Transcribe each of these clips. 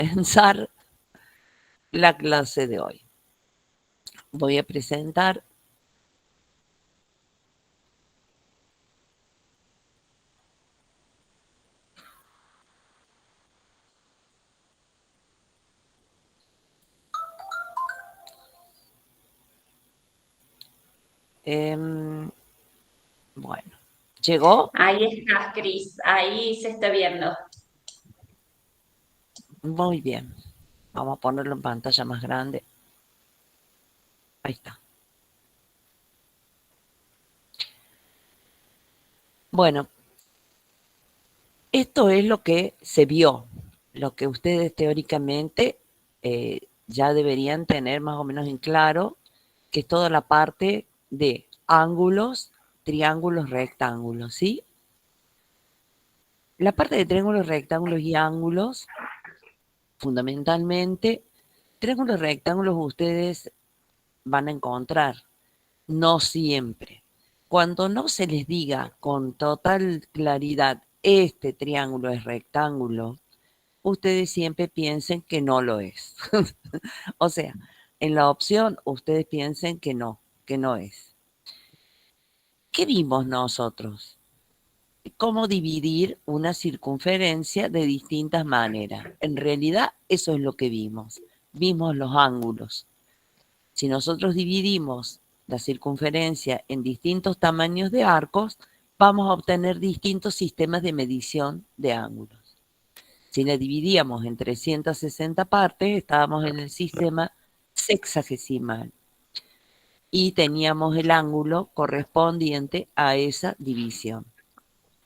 comenzar la clase de hoy. Voy a presentar bueno, ¿llegó? Ahí estás, Cris, ahí se está viendo. Muy bien. Vamos a ponerlo en pantalla más grande. Ahí está. Bueno, esto es lo que se vio, lo que ustedes teóricamente ya deberían tener más o menos en claro, que es toda la parte de ángulos, triángulos, rectángulos, ¿sí? La parte de triángulos, rectángulos y ángulos, fundamentalmente, triángulos, rectángulos ustedes van a encontrar, no siempre. Cuando no se les diga con total claridad, este triángulo es rectángulo, ustedes siempre piensen que no lo es. O sea, en la opción ustedes piensen que no es. ¿Qué vimos nosotros? Cómo dividir una circunferencia de distintas maneras. En realidad, eso es lo que vimos. Vimos los ángulos. Si nosotros dividimos la circunferencia en distintos tamaños de arcos, vamos a obtener distintos sistemas de medición de ángulos. Si la dividíamos en 360 partes, estábamos en el sistema sexagesimal y teníamos el ángulo correspondiente a esa división.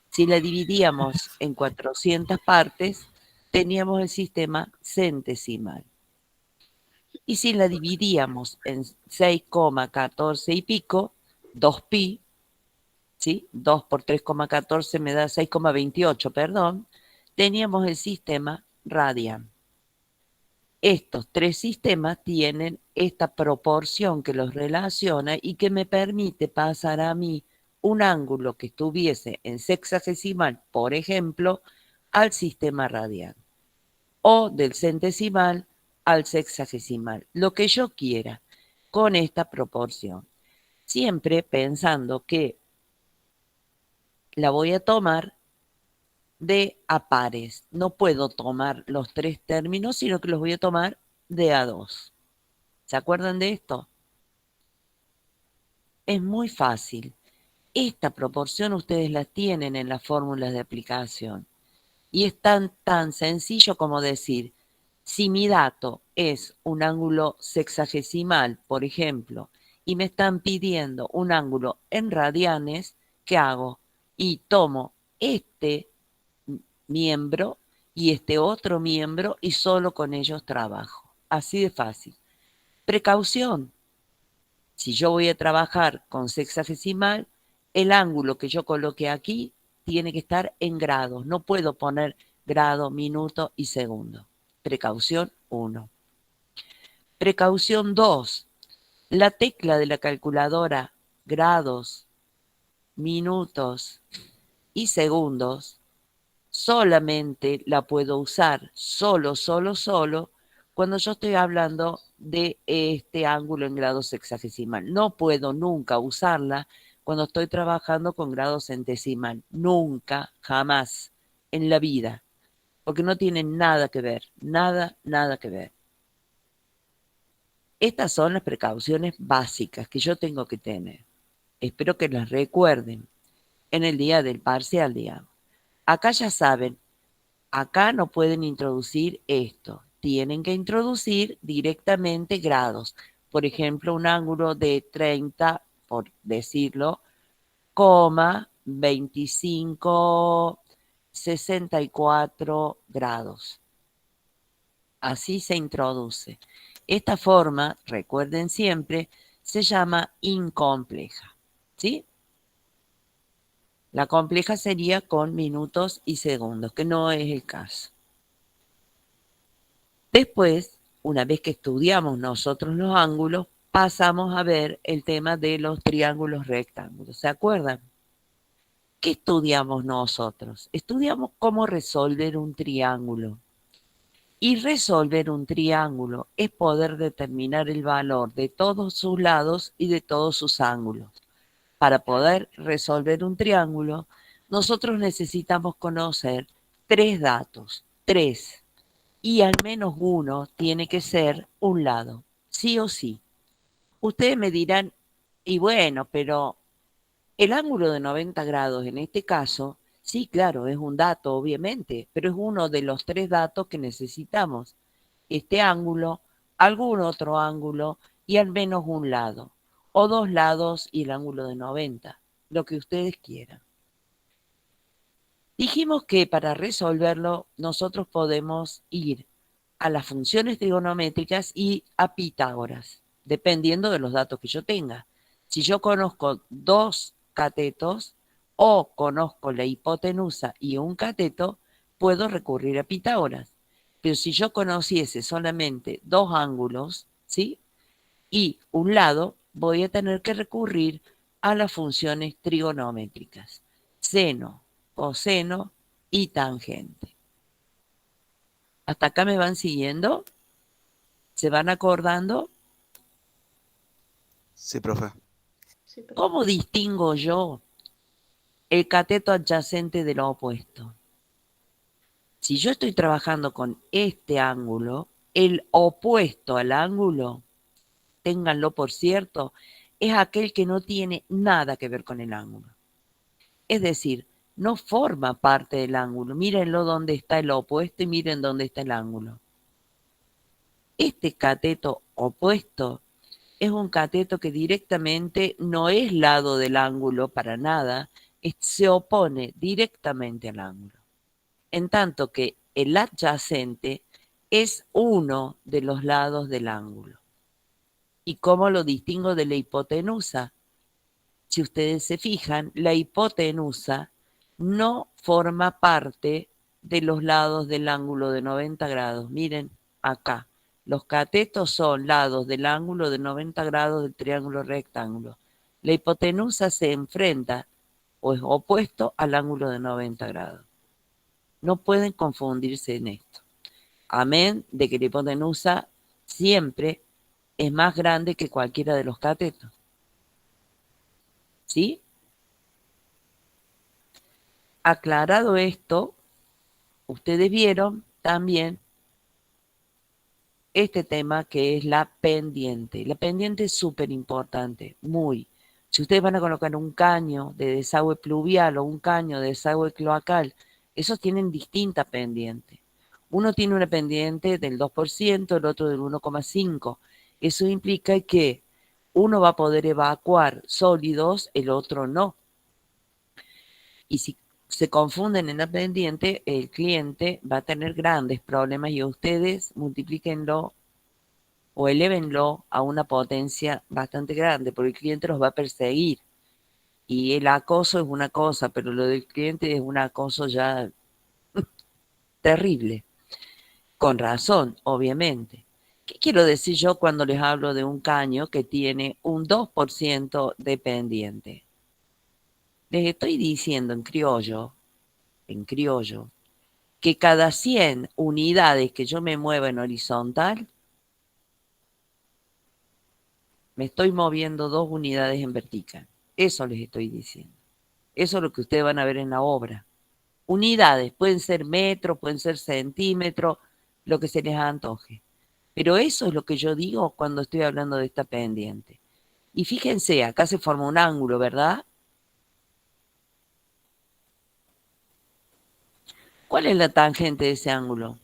Si la dividíamos en 400 partes, teníamos el sistema centesimal. Y si la dividíamos en 6,14 y pico, 2pi, ¿sí? 2 por 3,14 me da 6,28, perdón, teníamos el sistema radian. Estos tres sistemas tienen esta proporción que los relaciona y que me permite pasar a mí un ángulo que estuviese en sexagesimal, por ejemplo, al sistema radian, o del centesimal al sexagesimal, lo que yo quiera, con esta proporción. Siempre pensando que la voy a tomar de a pares. No puedo tomar los tres términos, sino que los voy a tomar de a dos. ¿Se acuerdan de esto? Es muy fácil. Esta proporción ustedes la tienen en las fórmulas de aplicación. Y es tan sencillo como decir, si mi dato es un ángulo sexagesimal, por ejemplo, y me están pidiendo un ángulo en radianes, ¿qué hago? Y tomo este miembro y este otro miembro y solo con ellos trabajo. Así de fácil. Precaución. Si yo voy a trabajar con sexagesimal, el ángulo que yo coloque aquí tiene que estar en grados. No puedo poner grado, minuto y segundo. Precaución 1. Precaución 2. La tecla de la calculadora grados, minutos y segundos solamente la puedo usar solo cuando yo estoy hablando de este ángulo en grado sexagesimal. No puedo nunca usarla cuando estoy trabajando con grado centesimal. Nunca, jamás en la vida. Porque no tienen nada que ver. Nada que ver. Estas son las precauciones básicas que yo tengo que tener. Espero que las recuerden en el día del parcial, digamos. Acá ya saben, acá no pueden introducir esto. Tienen que introducir directamente grados. Por ejemplo, un ángulo de 30, por decirlo, coma 25,64 grados. Así se introduce. Esta forma, recuerden siempre, se llama incompleja. ¿Sí? La compleja sería con minutos y segundos, que no es el caso. Después, una vez que estudiamos nosotros los ángulos, pasamos a ver el tema de los triángulos rectángulos. ¿Se acuerdan? ¿Qué estudiamos nosotros? Estudiamos cómo resolver un triángulo. Y resolver un triángulo es poder determinar el valor de todos sus lados y de todos sus ángulos. Para poder resolver un triángulo, nosotros necesitamos conocer 3 datos, 3, y al menos uno tiene que ser un lado, sí o sí. Ustedes me dirán, y bueno, pero el ángulo de 90 grados en este caso, sí, claro, es un dato, obviamente, pero es uno de los 3 datos que necesitamos. Este ángulo, algún otro ángulo y al menos un lado, o 2 lados y el ángulo de 90, lo que ustedes quieran. Dijimos que para resolverlo nosotros podemos ir a las funciones trigonométricas y a Pitágoras, dependiendo de los datos que yo tenga. Si yo conozco 2 catetos o conozco la hipotenusa y un cateto, puedo recurrir a Pitágoras. Pero si yo conociese solamente 2 ángulos, ¿sí? Y un lado, voy a tener que recurrir a las funciones trigonométricas. Seno, coseno y tangente. ¿Hasta acá me van siguiendo? ¿Se van acordando? Sí, profe. ¿Cómo distingo yo el cateto adyacente de lo opuesto? Si yo estoy trabajando con este ángulo, el opuesto al ángulo, ténganlo por cierto, es aquel que no tiene nada que ver con el ángulo. Es decir, no forma parte del ángulo. Mírenlo dónde está el opuesto y miren dónde está el ángulo. Este cateto opuesto es un cateto que directamente no es lado del ángulo para nada, se opone directamente al ángulo. En tanto que el adyacente es uno de los lados del ángulo. ¿Y cómo lo distingo de la hipotenusa? Si ustedes se fijan, la hipotenusa no forma parte de los lados del ángulo de 90 grados. Miren acá, los catetos son lados del ángulo de 90 grados del triángulo rectángulo. La hipotenusa se enfrenta o es opuesto al ángulo de 90 grados. No pueden confundirse en esto. Amén de que la hipotenusa siempre es más grande que cualquiera de los catetos. ¿Sí? Aclarado esto, ustedes vieron también este tema que es la pendiente. La pendiente es súper importante, muy. Si ustedes van a colocar un caño de desagüe pluvial o un caño de desagüe cloacal, esos tienen distinta pendiente. Uno tiene una pendiente del 2%, el otro del 1,5%. Eso implica que uno va a poder evacuar sólidos, el otro no. Y si se confunden en la pendiente, el cliente va a tener grandes problemas y ustedes multiplíquenlo o elévenlo a una potencia bastante grande, porque el cliente los va a perseguir. Y el acoso es una cosa, pero lo del cliente es un acoso ya terrible. Con razón, obviamente. ¿Qué quiero decir yo cuando les hablo de un caño que tiene un 2% de pendiente? Les estoy diciendo en criollo, que cada 100 unidades que yo me mueva en horizontal, me estoy moviendo 2 unidades en vertical. Eso les estoy diciendo. Eso es lo que ustedes van a ver en la obra. Unidades, pueden ser metros, pueden ser centímetros, lo que se les antoje. Pero eso es lo que yo digo cuando estoy hablando de esta pendiente. Y fíjense, acá se forma un ángulo, ¿verdad? ¿Cuál es la tangente de ese ángulo?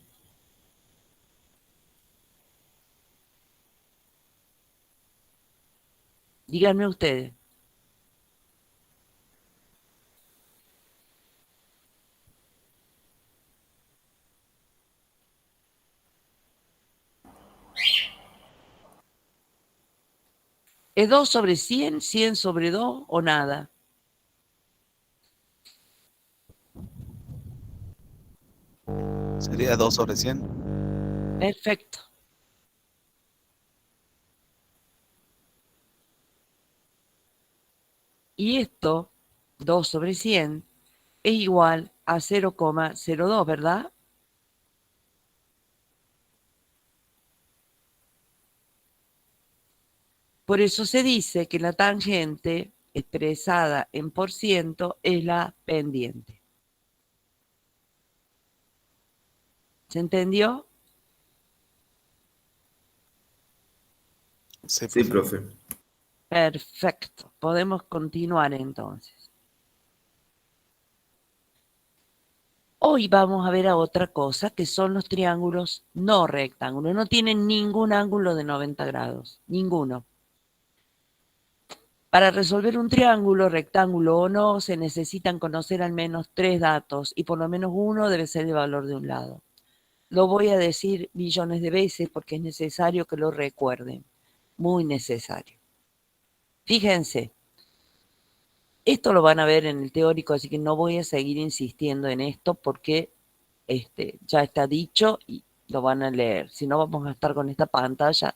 Díganme ustedes. ¿Es 2 sobre 100, 100 sobre 2 o nada? Sería 2 sobre 100. Perfecto. Y esto, 2 sobre 100, es igual a 0,02, ¿verdad? Por eso se dice que la tangente expresada en por ciento es la pendiente. ¿Se entendió? Sí, Sí, profe. profe. Perfecto. Podemos continuar entonces. Hoy vamos a ver a otra cosa, que son los triángulos no rectángulos. No tienen ningún ángulo de 90 grados. Ninguno. Para resolver un triángulo, rectángulo o no, se necesitan conocer al menos 3 datos y por lo menos uno debe ser el valor de un lado. Lo voy a decir millones de veces porque es necesario que lo recuerden. Muy necesario. Fíjense, esto lo van a ver en el teórico, así que no voy a seguir insistiendo en esto porque ya está dicho y lo van a leer. Si no, vamos a estar con esta pantalla.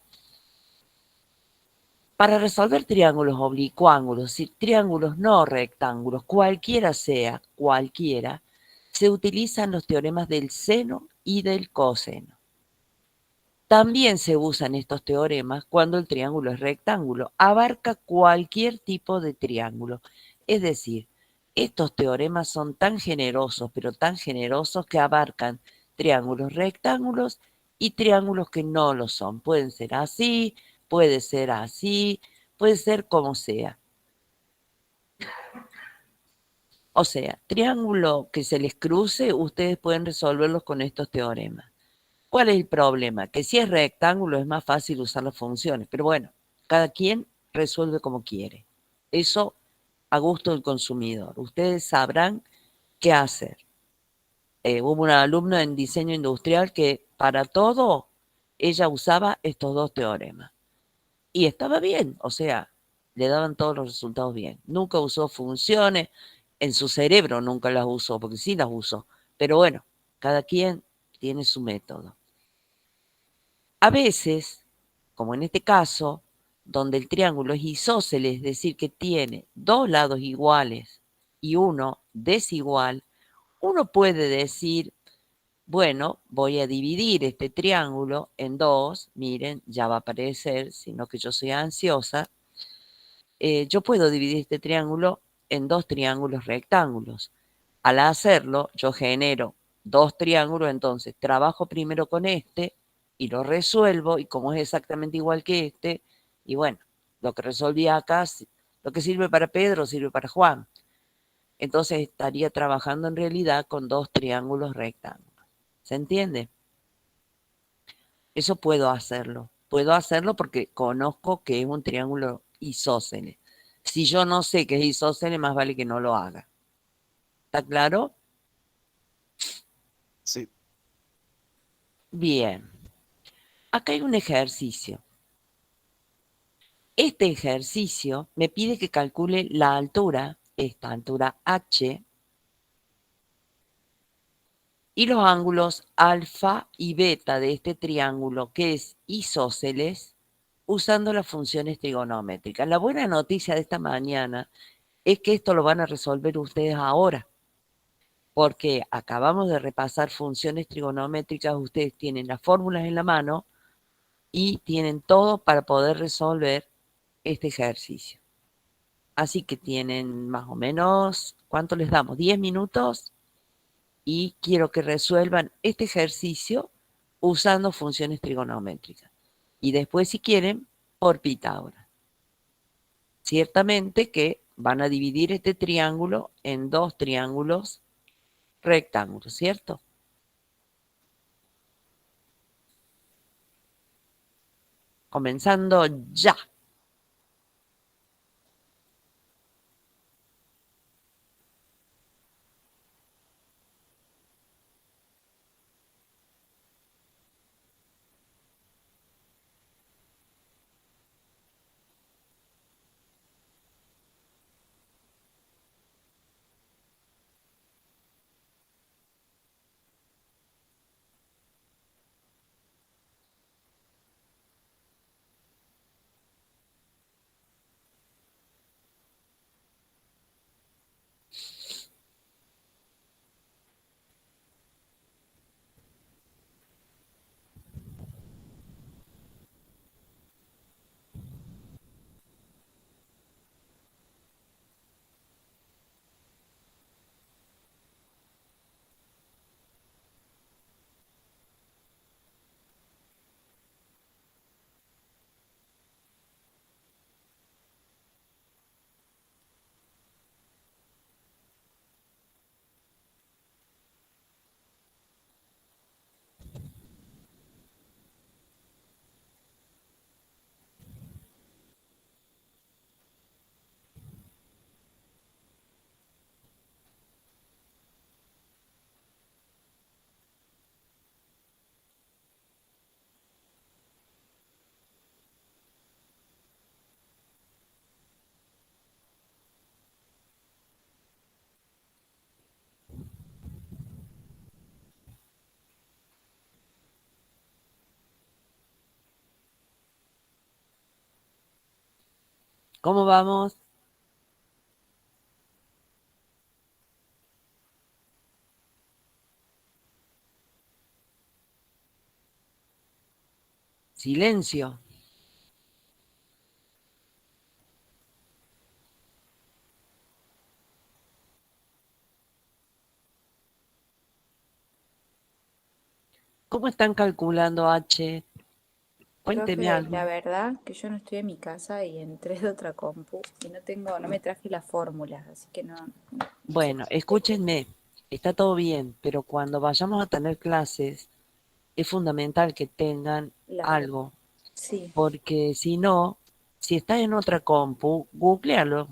Para resolver triángulos oblicuángulos y triángulos no rectángulos, cualquiera sea, cualquiera, se utilizan los teoremas del seno y del coseno. También se usan estos teoremas cuando el triángulo es rectángulo. Abarca cualquier tipo de triángulo. Es decir, estos teoremas son tan generosos, pero tan generosos que abarcan triángulos rectángulos y triángulos que no lo son. Pueden ser así, puede ser así, puede ser como sea. O sea, triángulo que se les cruce, ustedes pueden resolverlos con estos teoremas. ¿Cuál es el problema? Que si es rectángulo es más fácil usar las funciones, pero bueno, cada quien resuelve como quiere. Eso a gusto del consumidor. Ustedes sabrán qué hacer. Hubo una alumna en diseño industrial que para todo ella usaba estos dos teoremas. Y estaba bien, o sea, le daban todos los resultados bien. Nunca usó funciones, en su cerebro nunca las usó, porque sí las usó. Pero bueno, cada quien tiene su método. A veces, como en este caso, donde el triángulo es isósceles, es decir, que tiene dos lados iguales y uno desigual, uno puede decir, bueno, voy a dividir este triángulo en dos, miren, ya va a aparecer, sino que yo soy ansiosa, yo puedo dividir este triángulo en dos triángulos rectángulos. Al hacerlo, yo genero dos triángulos, entonces trabajo primero con este y lo resuelvo, y como es exactamente igual que este, y bueno, lo que resolví acá, lo que sirve para Pedro, sirve para Juan. Entonces estaría trabajando en realidad con dos triángulos rectángulos. ¿Se entiende? Eso puedo hacerlo. Puedo hacerlo porque conozco que es un triángulo isósceles. Si yo no sé que es isósceles, más vale que no lo haga. ¿Está claro? Sí. Bien. Acá hay un ejercicio. Este ejercicio me pide que calcule la altura, esta altura h, y los ángulos alfa y beta de este triángulo que es isósceles usando las funciones trigonométricas. La buena noticia de esta mañana es que esto lo van a resolver ustedes ahora, porque acabamos de repasar funciones trigonométricas, ustedes tienen las fórmulas en la mano y tienen todo para poder resolver este ejercicio. Así que tienen más o menos, ¿cuánto les damos? 10 minutos y quiero que resuelvan este ejercicio usando funciones trigonométricas. Y después, si quieren, por Pitágoras. Ciertamente que van a dividir este triángulo en dos triángulos rectángulos, ¿cierto? Comenzando ya. ¿Cómo vamos? Silencio. ¿Cómo están calculando H? Cuénteme Profe, algo. la verdad que yo no estoy en mi casa y entré de otra compu y no me traje las fórmulas, así que no sé Bueno, cómo hacerlo. escúchenme, está todo bien, pero cuando vayamos a tener clases es fundamental que tengan Las, algo, sí, porque si no, si estás en otra compu, googlealo.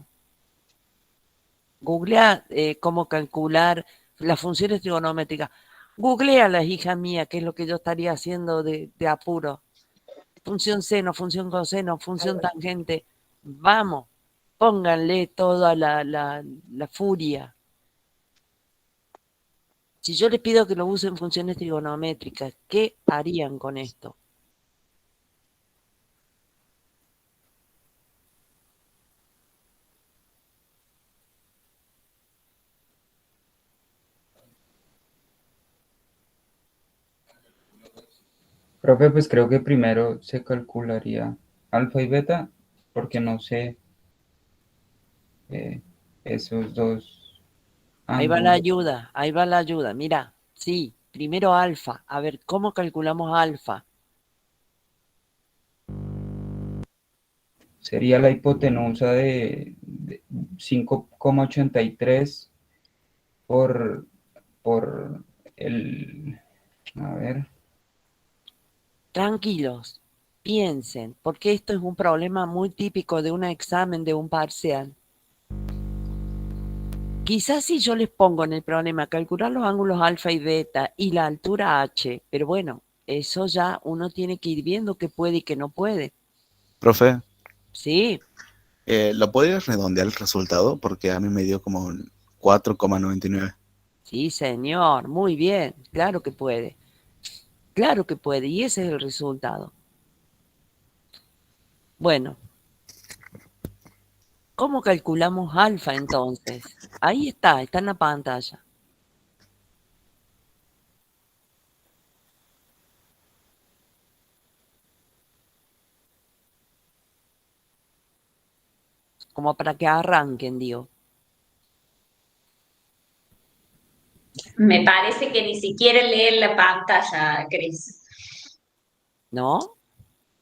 Googlea cómo calcular las funciones trigonométricas. Googlealas, hija mía, que es lo que yo estaría haciendo de apuro. Función seno, función coseno, a función ver. tangente. Vamos, pónganle toda la furia. Si yo les pido que lo usen funciones trigonométricas, ¿qué harían con esto? Profe, pues creo que primero se calcularía alfa y beta, porque no sé eh, esos dos Ahí va la ángulos. ayuda, ahí va la ayuda. Mira, sí, primero alfa. A ver, ¿cómo calculamos alfa? Sería la hipotenusa de 5,83 por, por el, a ver, Tranquilos, piensen, porque esto es un problema muy típico de un examen, de un parcial. Quizás si yo les pongo en el problema calcular los ángulos alfa y beta y la altura h, pero bueno, eso ya uno tiene que ir viendo qué puede y qué no puede. Profe, Sí, ¿lo podrías redondear el resultado? Porque a mí me dio como un 4,99. sí, señor, muy bien, claro que puede, y ese es el resultado. Bueno, ¿cómo calculamos alfa entonces? Ahí está en la pantalla. Como para que arranquen, digo, Me parece que ni siquiera leen la pantalla, Cris. ¿no?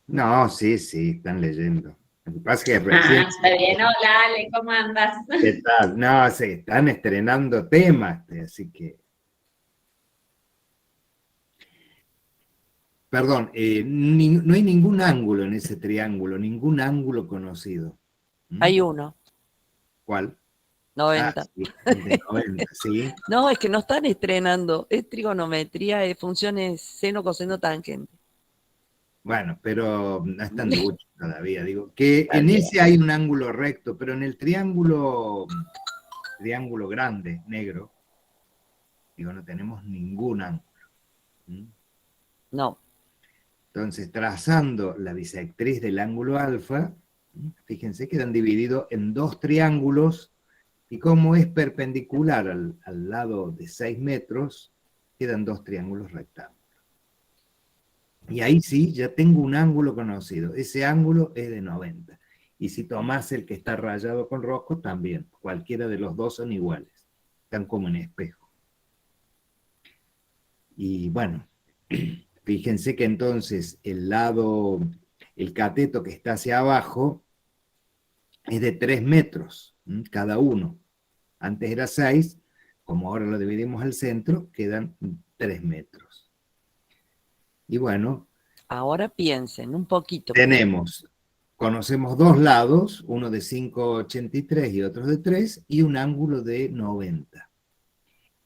No, sí, sí, están leyendo. Lo que pasa es que Ah, recién, está bien. Hola, Ale, ¿cómo andas? ¿qué tal? No, se están estrenando temas, así que, perdón, no hay ningún ángulo en ese triángulo, ningún ángulo conocido. ¿Mm? Hay uno, ¿Cuál? Ah, 90. sí, el de 90, sí. No, es que no están estrenando, es trigonometría, es funciones seno, coseno, tangente. Bueno, pero no están duchos todavía. Digo, que Está en bien. ese hay un ángulo recto, pero en el triángulo grande, negro, digo, no tenemos ningún ángulo. ¿Mm? No, Entonces, trazando la bisectriz del ángulo alfa, fíjense, quedan divididos en dos triángulos y como es perpendicular al lado de 6 metros, quedan dos triángulos rectángulos. Y ahí sí, ya tengo un ángulo conocido. Ese ángulo es de 90. Y si tomás el que está rayado con rojo, también. Cualquiera de los dos son iguales. Están como en espejo. Y bueno, fíjense que entonces el cateto que está hacia abajo, es de 3 metros cada uno. Antes era 6, como ahora lo dividimos al centro, quedan 3 metros. Y bueno, ahora piensen un poquito. conocemos dos lados, uno de 5,83 y otro de 3, y un ángulo de 90.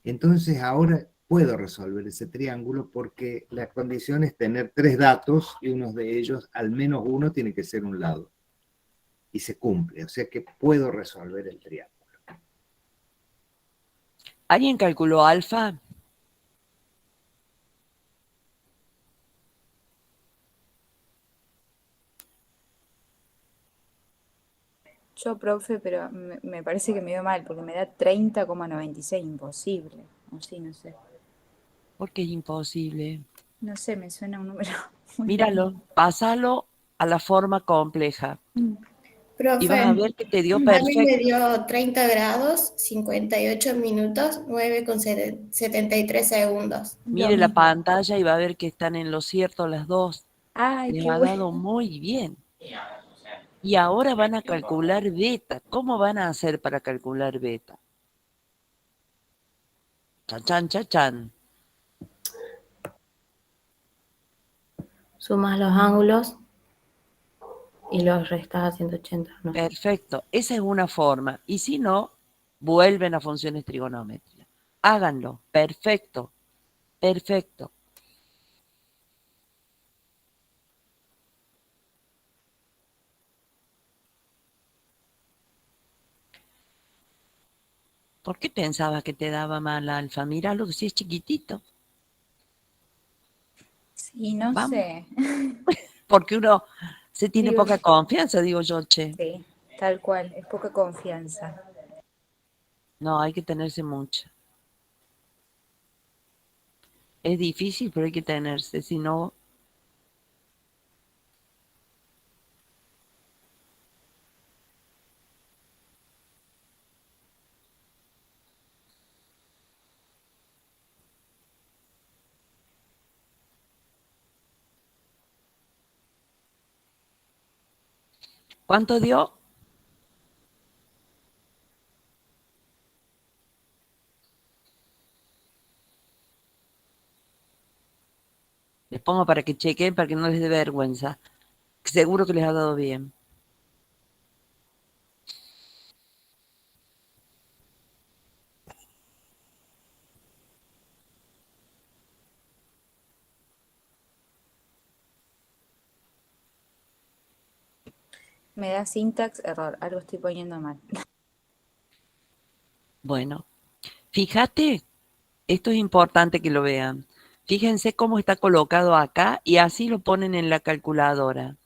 Entonces ahora puedo resolver ese triángulo porque la condición es tener tres datos y uno de ellos, al menos uno, tiene que ser un lado. Y se cumple, o sea que puedo resolver el triángulo. ¿Alguien calculó alfa? Yo, profe, pero me parece que me dio mal, porque me da 30,96, imposible. O sí, no sé. Porque es imposible. No sé, me suena un número muy grande. Míralo, pásalo a la forma compleja y vas Profe, a ver que te dio a mí me perfecto. dio 30 grados, 58 minutos, 9,73 segundos. Lo Mire la mismo. pantalla y va a ver que están en lo cierto las dos. Ay, Les qué ha bueno. dado muy bien. Y ahora van a calcular beta. ¿Cómo van a hacer para calcular beta? Chan, chan, chan, chan. Sumas los ángulos y los restas a 180, ¿no? Perfecto. Esa es una forma. Y si no, vuelven a funciones trigonométricas. Háganlo. Perfecto. Perfecto. ¿Por qué pensabas que te daba mal alfa? Míralo, si es chiquitito. Sí, no Vamos. sé. Porque uno se tiene Digo, poca confianza, digo yo, che. sí, tal cual, es poca confianza. No, hay que tenerse mucha. Es difícil, pero hay que tenerse. Si no, ¿cuánto dio? Les pongo para que chequen, para que no les dé vergüenza. Seguro que les ha dado bien. Me da syntax error, algo estoy poniendo mal. Bueno, fíjate, esto es importante que lo vean. Fíjense cómo está colocado acá y así lo ponen en la calculadora.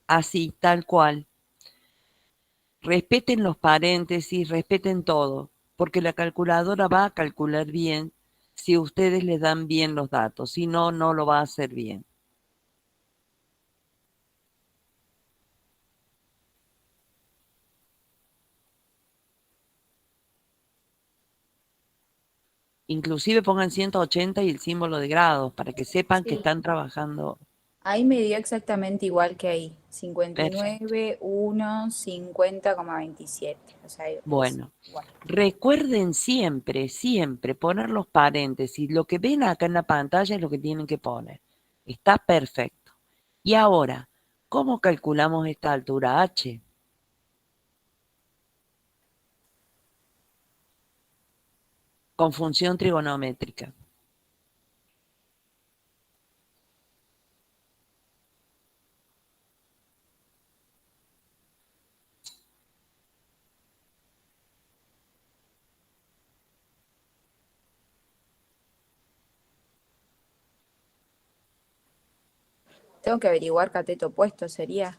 Así, tal cual. Respeten los paréntesis, respeten todo, porque la calculadora va a calcular bien si ustedes le dan bien los datos, si no, no lo va a hacer bien. Inclusive pongan 180 y el símbolo de grados para que sepan que Sí, están trabajando ahí me dio exactamente igual que ahí. perfecto. 59, 1, 50,27. O sea, es Bueno, igual. recuerden siempre, siempre poner los paréntesis. Lo que ven acá en la pantalla es lo que tienen que poner. Está perfecto. Y ahora, ¿cómo calculamos esta altura h? Con función trigonométrica. Tengo que averiguar cateto opuesto, sería.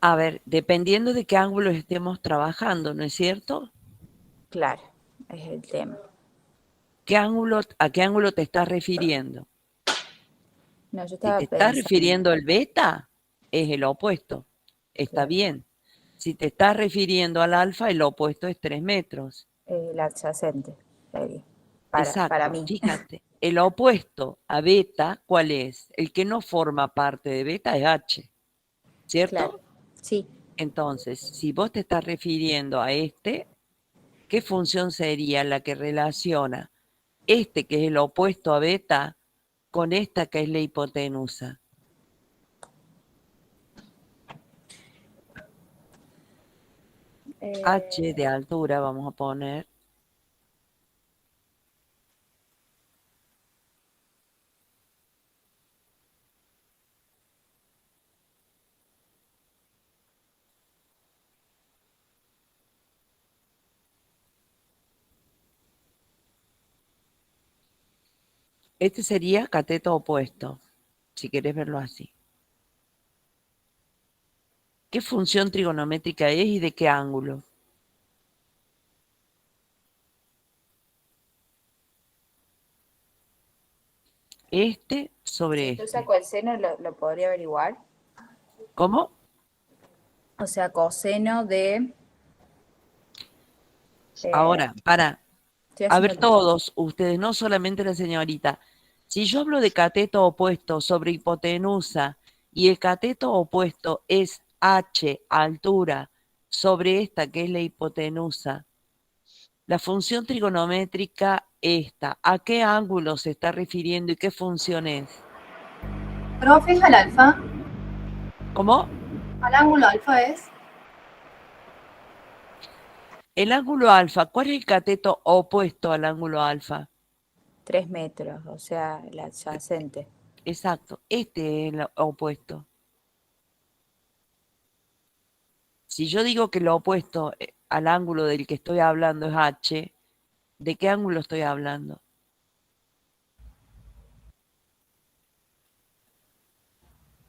A ver, dependiendo de qué ángulo estemos trabajando, ¿no es cierto? Claro, es el tema. ¿A qué ángulo te estás refiriendo? No, yo Si estaba te estás pensando, refiriendo al beta, es el opuesto. Está claro, bien. Si te estás refiriendo al alfa, el opuesto es 3 metros. el adyacente, sería. Para Exacto. mí. Fíjate, el opuesto a beta, ¿cuál es? El que no forma parte de beta es h, Claro, ¿cierto? sí, Entonces, si vos te estás refiriendo a este, ¿qué función sería la que relaciona este, que es el opuesto a beta, con esta, que es la hipotenusa? H de altura, vamos a poner. Este sería cateto opuesto, si querés verlo así. ¿Qué función trigonométrica es y de qué ángulo? Este sobre Si yo este. saco el seno, lo podría averiguar. ¿Cómo? O sea, coseno de... Ahora, para, estoy a haciendo ver el cálculo. todos ustedes, no solamente la señorita. Si yo hablo de cateto opuesto sobre hipotenusa y el cateto opuesto es h, altura, sobre esta que es la hipotenusa, la función trigonométrica esta, ¿a qué ángulo se está refiriendo y qué función es? Profe, al alfa, ¿Cómo? al ángulo alfa es El ángulo alfa, ¿cuál es el cateto opuesto al ángulo alfa? 3 metros, o sea, el adyacente. Exacto, este es el opuesto. Si yo digo que lo opuesto al ángulo del que estoy hablando es h, ¿de qué ángulo estoy hablando?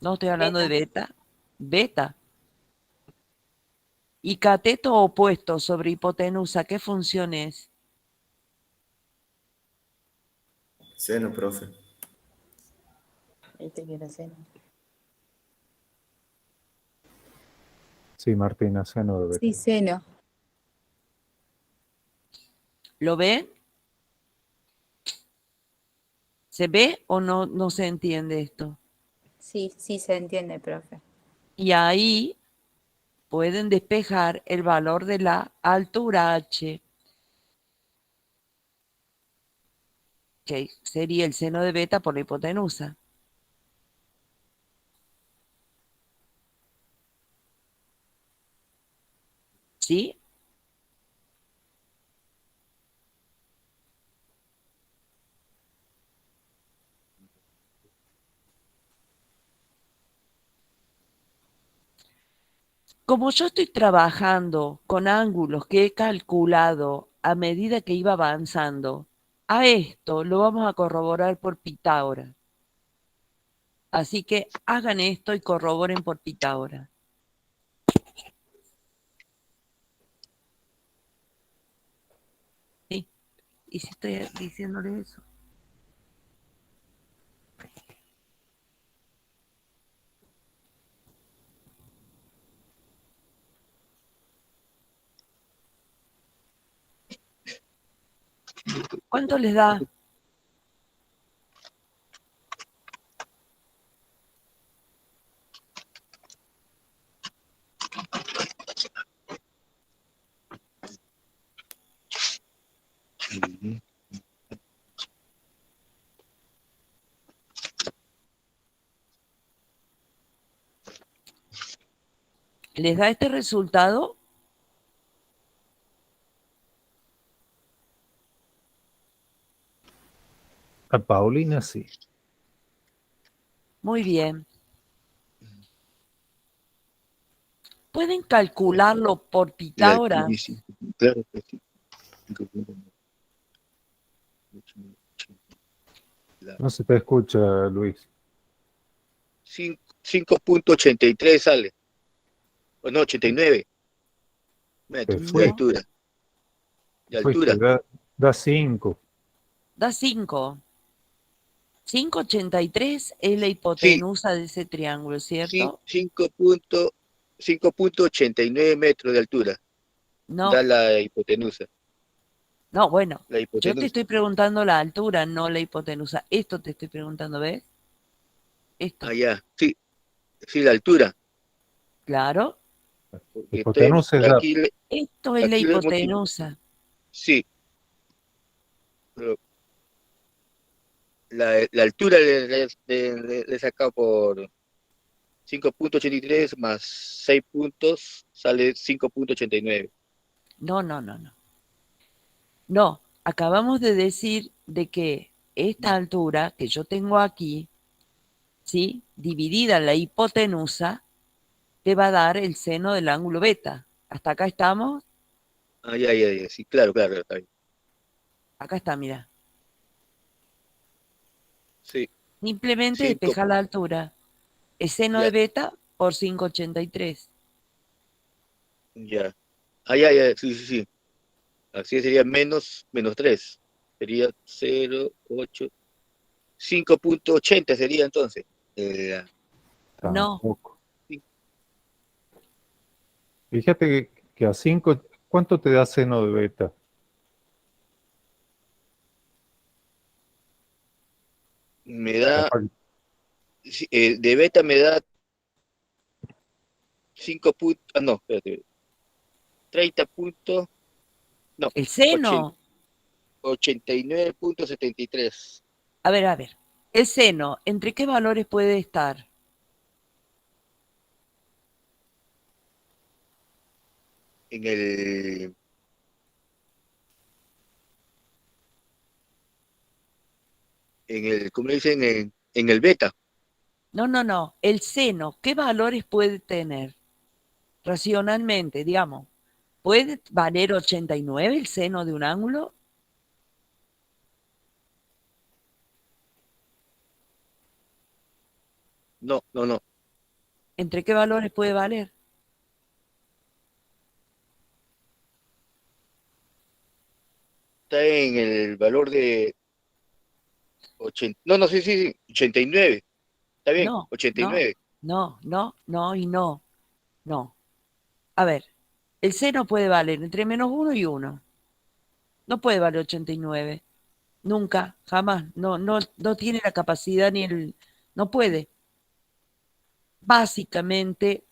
No estoy hablando de beta. Beta. Y cateto opuesto sobre hipotenusa, ¿qué función es? Seno, profe. Este quiere seno. Sí, Martina, seno de beta. Sí, seno. ¿Lo ven? ¿Se ve o no se entiende esto? Sí, sí se entiende, profe. Y ahí pueden despejar el valor de la altura h, que sería el seno de beta por la hipotenusa. ¿Sí? Como yo estoy trabajando con ángulos que he calculado a medida que iba avanzando, a esto lo vamos a corroborar por Pitágoras. Así que hagan esto y corroboren por Pitágoras. Sí, y si estoy diciéndole eso. ¿Cuánto les da? ¿Les da este resultado? A Paulina sí. Muy bien. ¿Pueden calcularlo por La Pitágoras? alturísima. Claro que sí. No se te escucha, Luis. 5.83 sale. O no, 89 Te metros de fue, No, altura. De fuiste, altura. da 5. da 5. 5,83 es la Sí, hipotenusa de ese triángulo, sí, ¿cierto? 5.89 metros de altura. Da No, la hipotenusa. no, bueno, La yo te hipotenusa. estoy preguntando la altura, no la hipotenusa. Esto te estoy preguntando, ¿ves? Esto, Allá. Sí, sí, la altura. claro. Porque Hipotenusa es aquí, Esto es la aquí le hemos. hipotenusa. Sí, pero la altura le he sacado por 5.83 más 6 puntos, sale 5.89. No, no, no, no. No, acabamos de decir de que esta altura que yo tengo aquí, ¿sí? Dividida en la hipotenusa, te va a dar el seno del ángulo beta. ¿Hasta acá estamos? Ay, ay, ay, sí, claro, claro, está bien. Acá está, mira. Sí, Simplemente 5, despeja la altura. El seno de ya, beta por 5,83. Ya. Ah, ya, ya, sí, sí, sí. Así sería menos 3. Sería 0,8. 5,80 sería entonces. Eh, No, Tampoco. sí. Fíjate que a 5, ¿cuánto te da seno de beta? Me da, Capaz- de beta me da 5 puntos, no, espérate, 30 puntos, no, el seno. 89,73. A ver. El seno, ¿entre qué valores puede estar? En el, ¿cómo le dicen? En el beta. No. El seno, ¿qué valores puede tener? Racionalmente, digamos. ¿Puede valer 89 el seno de un ángulo? No. ¿Entre qué valores puede valer? Está en el valor de 80. No, sí, 89. Está bien, No, 89. y no. No. A ver, el seno puede valer entre -1 y 1. No puede valer 89. Nunca, jamás. No tiene la capacidad ni el... No puede. Básicamente,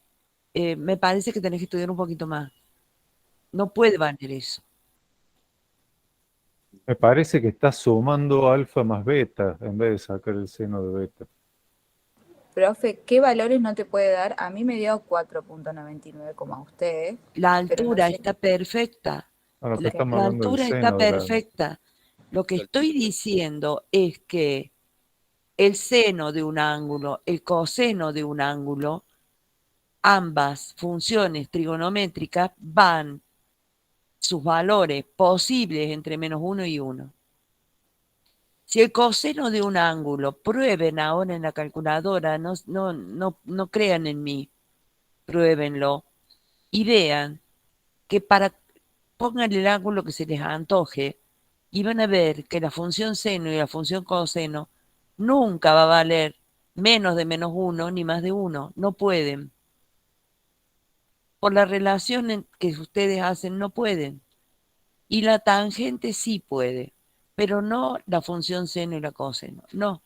me parece que tenés que estudiar un poquito más. No puede valer eso. Me parece que estás sumando alfa más beta en vez de sacar el seno de beta. Profe, ¿qué valores no te puede dar? A mí me dio 4,99 como a usted, La pero no altura sé. está perfecta. Ahora, pero Ok. estamos La hablando del altura está seno de la... perfecta. Lo que estoy diciendo es que el seno de un ángulo, el coseno de un ángulo, ambas funciones trigonométricas van sus valores posibles entre -1 y 1. Si el coseno de un ángulo, prueben ahora en la calculadora, no crean en mí, pruébenlo y vean que pongan el ángulo que se les antoje y van a ver que la función seno y la función coseno nunca va a valer menos de -1 ni más de 1. No pueden. Por la relación que ustedes hacen, no pueden. Y la tangente sí puede, pero no la función seno y la coseno. No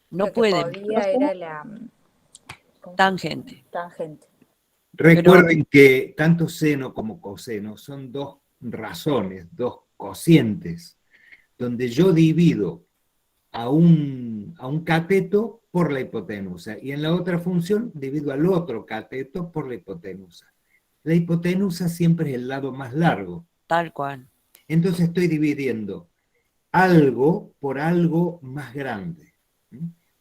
Lo que pueden. podía era la ¿cómo se llama? Tangente. Tangente. Pero Recuerden que tanto seno como coseno son dos razones, dos cocientes, donde yo divido a un cateto por la hipotenusa y en la otra función divido al otro cateto por la hipotenusa. La hipotenusa siempre es el lado más largo. tal cual. Entonces estoy dividiendo algo por algo más grande.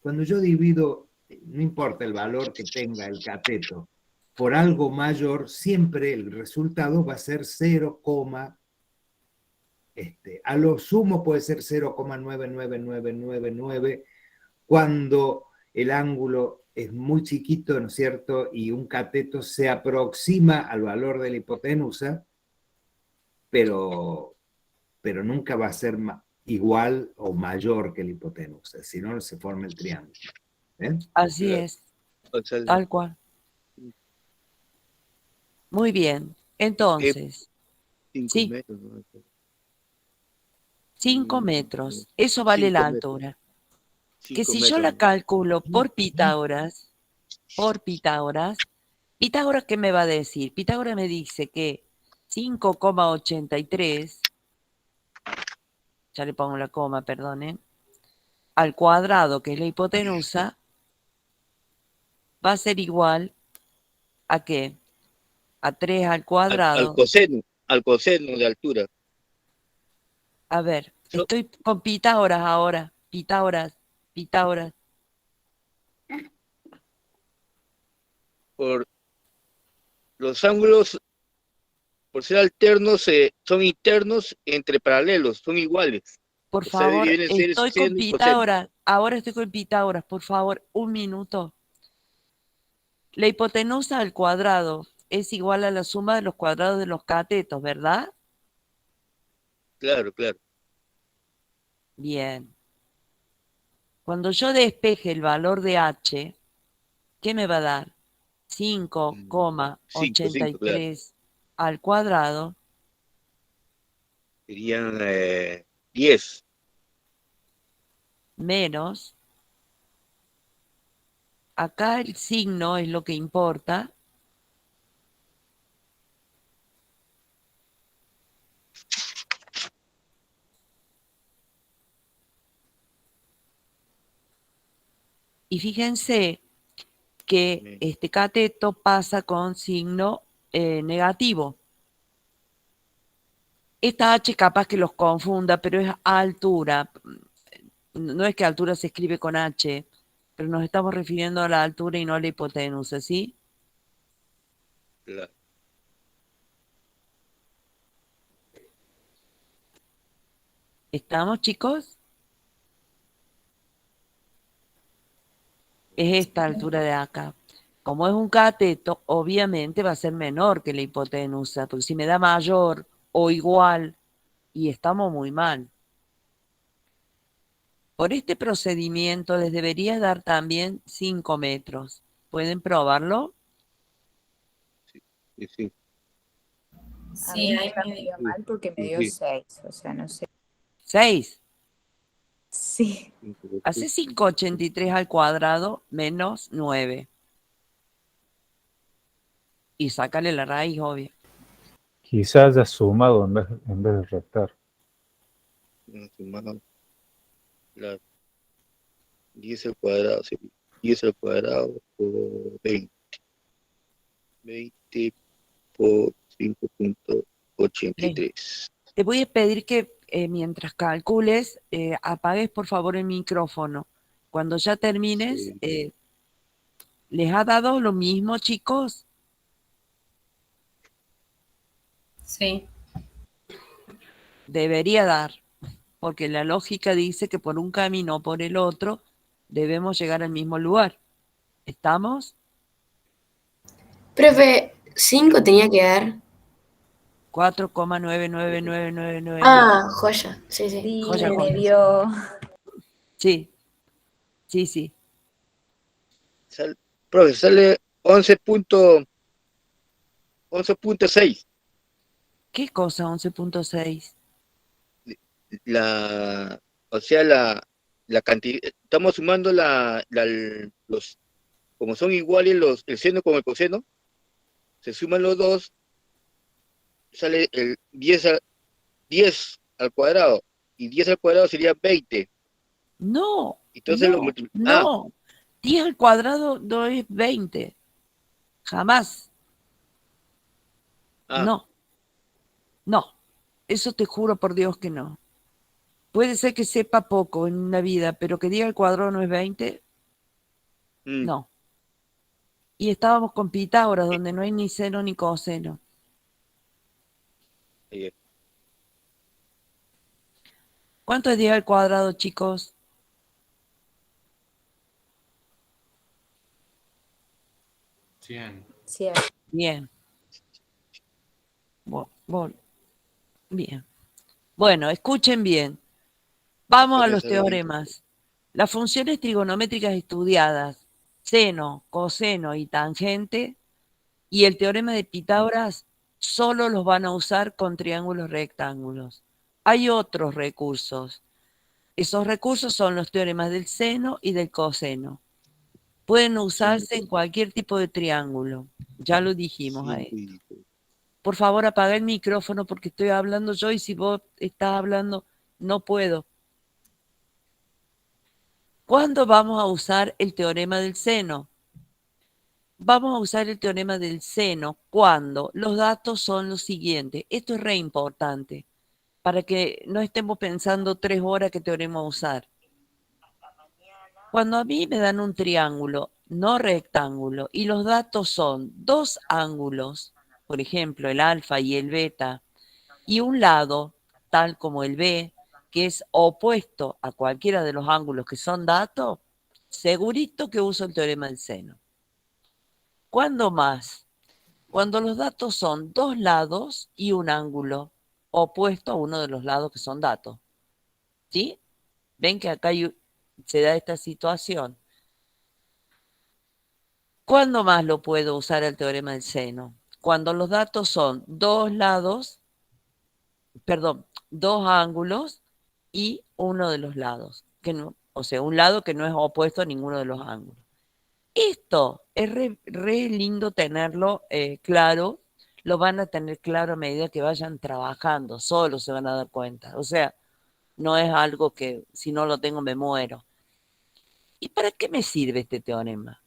Cuando yo divido, no importa el valor que tenga el cateto, por algo mayor, siempre el resultado va a ser 0, a lo sumo puede ser 0,99999 cuando el ángulo es muy chiquito, ¿no es cierto? Y un cateto se aproxima al valor de la hipotenusa, pero nunca va a ser igual o mayor que la hipotenusa, si no se forma el triángulo. Así es, tal cual. Muy bien. Entonces, 5 sí, metros. ¿No? 5 metros. Eso vale 5 la metros. altura. Que 5 si yo la metros. calculo por Pitágoras, Pitágoras, ¿qué me va a decir? Pitágoras me dice que 5,83, ya le pongo la coma, perdonen, al cuadrado, que es la hipotenusa, va a ser igual ¿a qué? A 3 al Al cuadrado. coseno de altura. A ver, estoy con Pitágoras ahora. Pitágoras. Por los ángulos, por ser alternos, son internos entre paralelos, son iguales. Por O sea, favor, vienen a ser estoy con seno y coseno. Pitágoras. Ahora estoy con Pitágoras. Por favor, un minuto. La hipotenusa al cuadrado es igual a la suma de los cuadrados de los catetos, ¿verdad? Claro, claro. Bien. Cuando yo despeje el valor de h, ¿qué me va a dar? 5, 5, claro. 5,83 al cuadrado Serían 10. menos, acá el signo es lo que importa, y fíjense que este cateto pasa con signo negativo. Esta h capaz que los confunda, pero es altura. No es que altura se escribe con h, pero nos estamos refiriendo a la altura y no a la hipotenusa, ¿sí? Claro. ¿Estamos, chicos? Es esta altura de acá. Como es un cateto, obviamente va a ser menor que la hipotenusa, porque si me da mayor o igual, y estamos muy mal. Por este procedimiento les debería dar también 5 metros. ¿Pueden probarlo? Sí, sí. A mí nunca me dio mal porque me dio Sí. 6, o sea, no sé. 6. Sí. Hace 5,83 al cuadrado menos 9. Y sácale la raíz, obvio. Quizás haya sumado en vez de restar. Sumado. Claro. 10 al cuadrado, sí. 10 al cuadrado por 20. 20 por 5,83. Te voy a pedir que mientras calcules, apagues por favor el micrófono. Cuando ya termines, Sí. ¿les ha dado lo mismo, chicos? Sí. Debería dar, porque la lógica dice que por un camino o por el otro debemos llegar al mismo lugar. ¿Estamos? Profe, 5 tenía que dar. 4,99999. Ah, joya. Sí, sí. Sí, Joya, me joya. dio. Sí, sí, sí. Profe, sale 11,6. ¿Qué cosa 11,6? O sea, la cantidad, estamos sumando los, como son iguales el seno con el coseno, se suman los dos, sale el 10 al cuadrado, y 10 al cuadrado sería 20. No, Entonces no. 10 al cuadrado no es 20. Jamás. No, no. Eso te juro por Dios que no. Puede ser que sepa poco en una vida, pero que diga el cuadrado no es 20, no. Y estábamos con Pitágoras, donde no hay ni seno ni coseno. ¿Cuánto es 10 al cuadrado, chicos? 100. 100. Bien. Bien. Bueno, escuchen bien. Vamos a los teoremas. Las funciones trigonométricas estudiadas, seno, coseno y tangente, y el teorema de Pitágoras, solo los van a usar con triángulos rectángulos. Hay otros recursos. Esos recursos son los teoremas del seno y del coseno. Pueden usarse en cualquier tipo de triángulo. Ya lo dijimos ahí. Por favor, apaga el micrófono porque estoy hablando yo y si vos estás hablando, no puedo. ¿Cuándo vamos a usar el teorema del seno? Vamos a usar el teorema del seno cuando los datos son los siguientes. Esto es re importante para que no estemos pensando 3 horas qué teorema usar. Cuando a mí me dan un triángulo, no rectángulo, y los datos son 2 ángulos, por ejemplo, el alfa y el beta, y un lado, tal como el B, que es opuesto a cualquiera de los ángulos que son datos, segurito que uso el teorema del seno. ¿Cuándo más? Cuando los datos son dos lados y un ángulo opuesto a uno de los lados que son datos. ¿Sí? Ven que acá se da esta situación. ¿Cuándo más lo puedo usar el teorema del seno? Cuando los datos son dos lados, perdón, dos ángulos y uno de los lados. Que no, o sea, un lado que no es opuesto a ninguno de los ángulos. Esto es re lindo tenerlo claro. Lo van a tener claro a medida que vayan trabajando. Solo se van a dar cuenta. O sea, no es algo que si no lo tengo me muero. ¿Y para qué me sirve este teorema?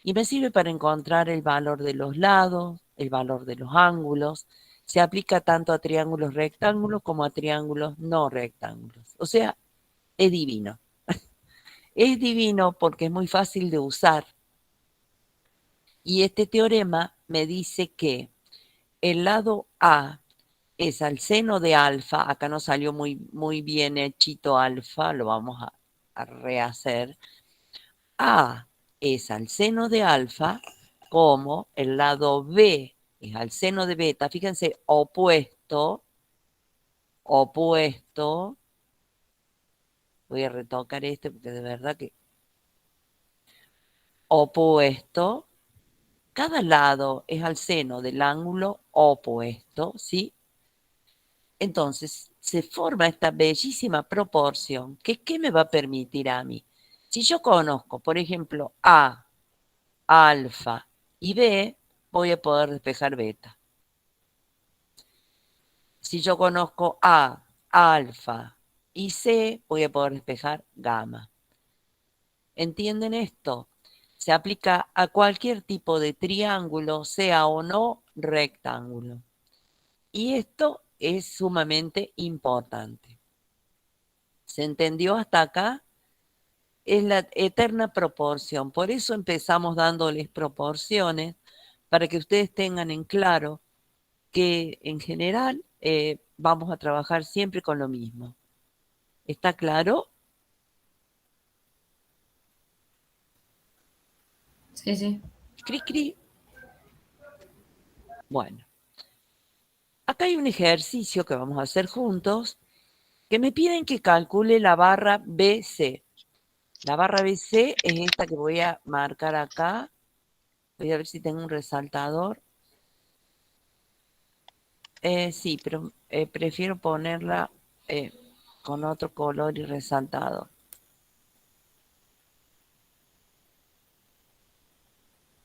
Y me sirve para encontrar el valor de los lados, el valor de los ángulos. Se aplica tanto a triángulos rectángulos como a triángulos no rectángulos. O sea, es divino. Es divino porque es muy fácil de usar. Y este teorema me dice que el lado A es al seno de alfa. Acá no salió muy bien hechito alfa, lo vamos a rehacer. A es al seno de alfa, como el lado B es al seno de beta. Fíjense, opuesto. Voy a retocar este porque de verdad que opuesto. Cada lado es al seno del ángulo opuesto, ¿sí? Entonces, se forma esta bellísima proporción que ¿qué me va a permitir a mí? Si yo conozco, por ejemplo, A, alfa y B, voy a poder despejar beta. Si yo conozco A, alfa y C, voy a poder despejar gamma. ¿Entienden esto? Se aplica a cualquier tipo de triángulo, sea o no rectángulo. Y esto es sumamente importante. ¿Se entendió hasta acá? Es la eterna proporción. Por eso empezamos dándoles proporciones, para que ustedes tengan en claro que en general vamos a trabajar siempre con lo mismo. ¿Está claro? Sí, sí. Cri, cri. Bueno. Acá hay un ejercicio que vamos a hacer juntos, que me piden que calcule la barra BC. La barra BC es esta que voy a marcar acá. Voy a ver si tengo un resaltador. Sí, pero prefiero ponerla con otro color y resaltador.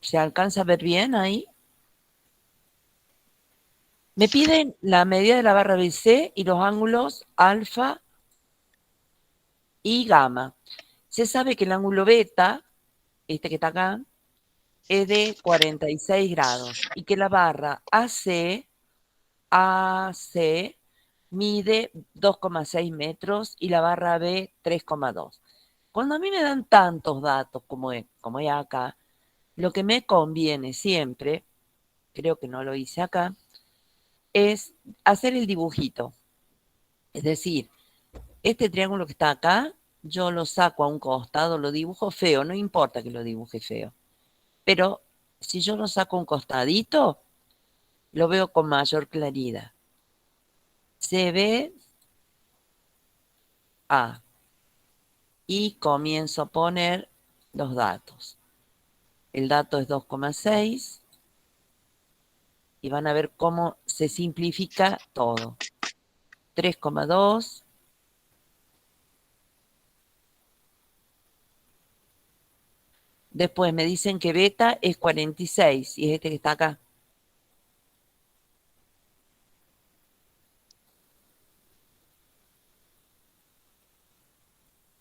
¿Se alcanza a ver bien ahí? Me piden la medida de la barra BC y los ángulos alfa y gamma. Se sabe que el ángulo beta, este que está acá, es de 46 grados y que la barra AC mide 2,6 metros y la barra B 3,2. Cuando a mí me dan tantos datos como es acá, lo que me conviene siempre, creo que no lo hice acá, es hacer el dibujito. Es decir, este triángulo que está acá, yo lo saco a un costado, lo dibujo feo, no importa que lo dibuje feo. Pero si yo lo saco a un costadito, lo veo con mayor claridad. Se ve A. Y comienzo a poner los datos. El dato es 2,6. Y van a ver cómo se simplifica todo. 3,2. Después me dicen que beta es 46 y es este que está acá.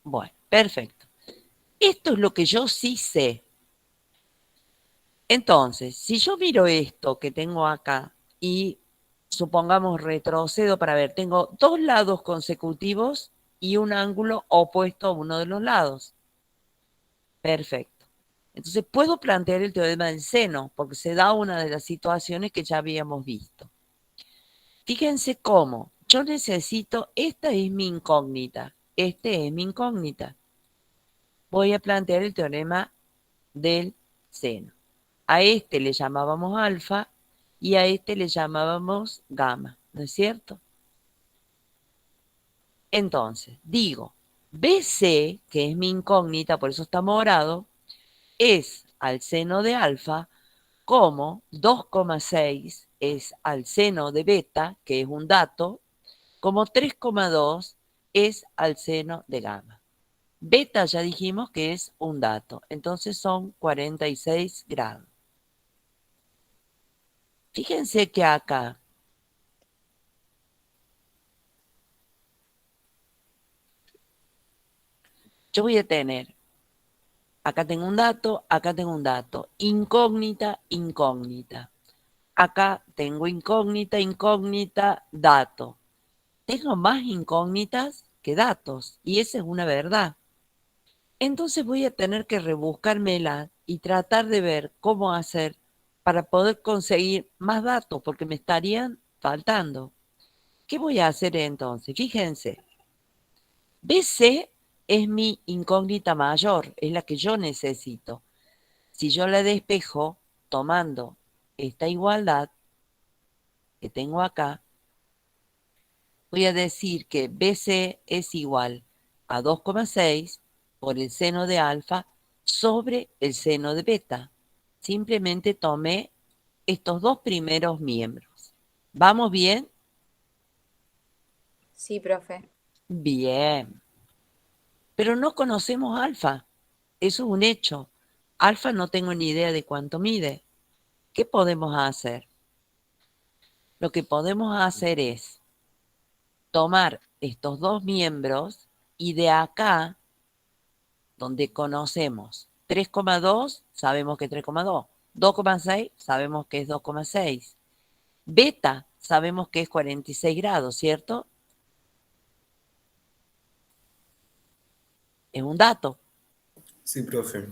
Bueno, perfecto. Esto es lo que yo sí sé. Entonces, si yo miro esto que tengo acá y supongamos retrocedo para ver, tengo dos lados consecutivos y un ángulo opuesto a uno de los lados. Perfecto. Entonces puedo plantear el teorema del seno porque se da una de las situaciones que ya habíamos visto. Fíjense cómo yo necesito, esta es mi incógnita, este es mi incógnita. Voy a plantear el teorema del seno. A este le llamábamos alfa y a este le llamábamos gamma, ¿no es cierto? Entonces, digo, BC, que es mi incógnita, por eso está morado, es al seno de alfa, como 2,6 es al seno de beta, que es un dato, como 3,2 es al seno de gamma. Beta ya dijimos que es un dato, entonces son 46 grados. Fíjense que acá yo voy a tener, acá tengo un dato, acá tengo un dato, incógnita, incógnita. Acá tengo incógnita, incógnita, dato. Tengo más incógnitas que datos, y esa es una verdad. Entonces voy a tener que rebuscármela y tratar de ver cómo hacer para poder conseguir más datos, porque me estarían faltando. ¿Qué voy a hacer entonces? Fíjense, BC es mi incógnita mayor, es la que yo necesito. Si yo la despejo tomando esta igualdad que tengo acá, voy a decir que BC es igual a 2,6 por el seno de alfa sobre el seno de beta. Simplemente tomé estos dos primeros miembros. ¿Vamos bien? Sí, profe. Bien. Pero no conocemos alfa. Eso es un hecho. Alfa no tengo ni idea de cuánto mide. ¿Qué podemos hacer? Lo que podemos hacer es tomar estos dos miembros y de acá, donde conocemos 3,2, sabemos que es 3,2. 2,6, sabemos que es 2,6. Beta, sabemos que es 46 grados, ¿cierto? Es un dato. Sí, profe.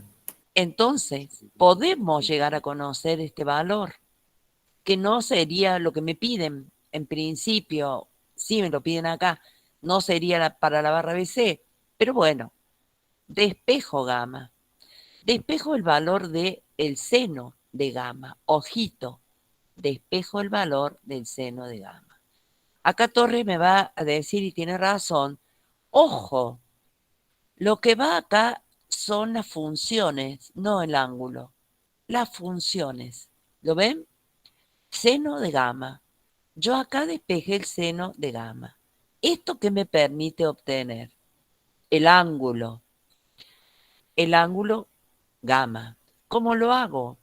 Entonces, podemos llegar a conocer este valor, que no sería lo que me piden. En principio, sí me lo piden acá, no sería para la barra BC, pero bueno, despejo gamma. Despejo el valor del seno de gamma. Ojito, despejo el valor del seno de gamma. Acá Torres me va a decir, y tiene razón, ojo, lo que va acá son las funciones, no el ángulo. Las funciones. ¿Lo ven? Seno de gamma. Yo acá despejé el seno de gamma. ¿Esto qué me permite obtener? El ángulo. El ángulo gamma. ¿Cómo lo hago?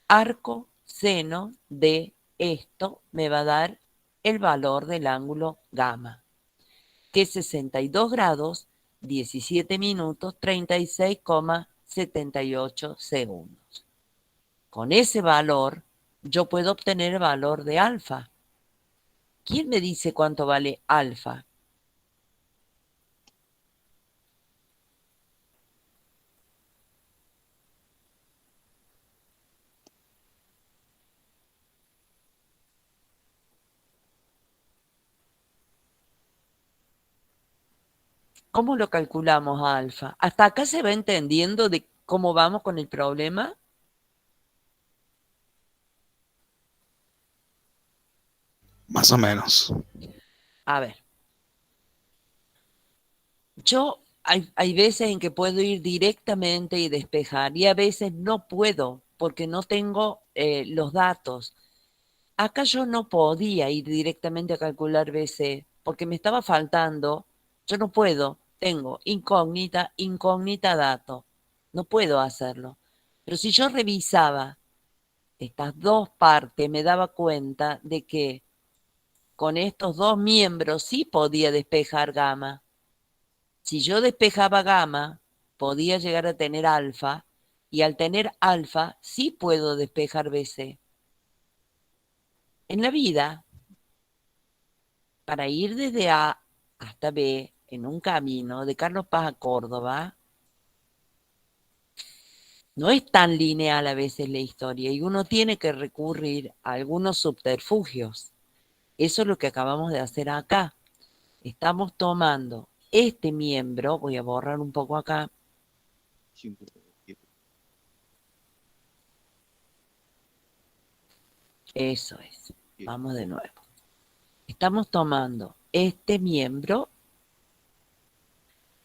Arco seno de esto me va a dar el valor del ángulo gamma, que es 62 grados, 17 minutos, 36,78 segundos. Con ese valor, yo puedo obtener el valor de alfa. ¿Quién me dice cuánto vale alfa? ¿Cómo lo calculamos a alfa? ¿Hasta acá se va entendiendo de cómo vamos con el problema? Más o menos. A ver. Yo hay veces en que puedo ir directamente y despejar y a veces no puedo porque no tengo los datos. Acá yo no podía ir directamente a calcular BC porque me estaba faltando. Yo no puedo. Tengo incógnita, incógnita dato. No puedo hacerlo. Pero si yo revisaba estas dos partes, me daba cuenta de que con estos dos miembros sí podía despejar gamma. Si yo despejaba gamma, podía llegar a tener alfa, y al tener alfa sí puedo despejar BC. En la vida, para ir desde A hasta B en un camino de Carlos Paz a Córdoba, no es tan lineal a veces la historia y uno tiene que recurrir a algunos subterfugios. Eso es lo que acabamos de hacer acá. Estamos tomando este miembro, voy a borrar un poco acá, Eso es. Vamos de nuevo. Estamos tomando este miembro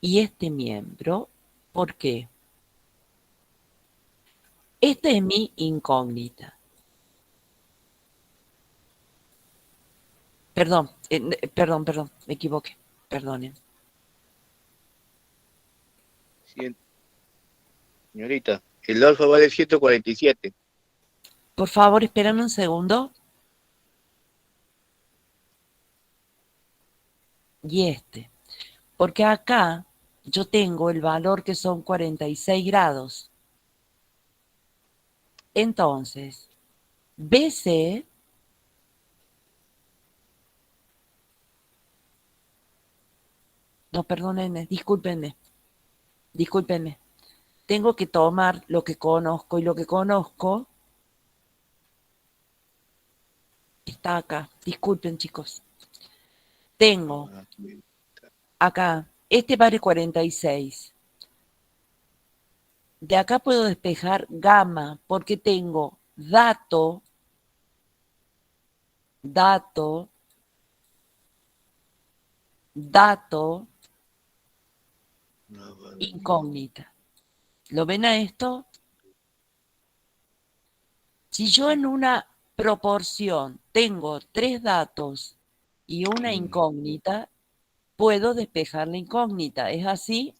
y este miembro. ¿Por qué? Esta es mi incógnita. Perdón, me equivoqué. Perdonen. Señorita, el alfa vale 147. Por favor, espérame un segundo. Y este. Porque acá yo tengo el valor que son 46 grados. Entonces, BC no, perdónenme, discúlpenme. Tengo que tomar lo que conozco y lo que conozco está acá. Disculpen, chicos. Tengo acá, este vale 46. De acá puedo despejar gamma porque tengo dato, incógnita. ¿Lo ven a esto? Si yo en una proporción tengo 3 datos y una incógnita, puedo despejar la incógnita. ¿Es así?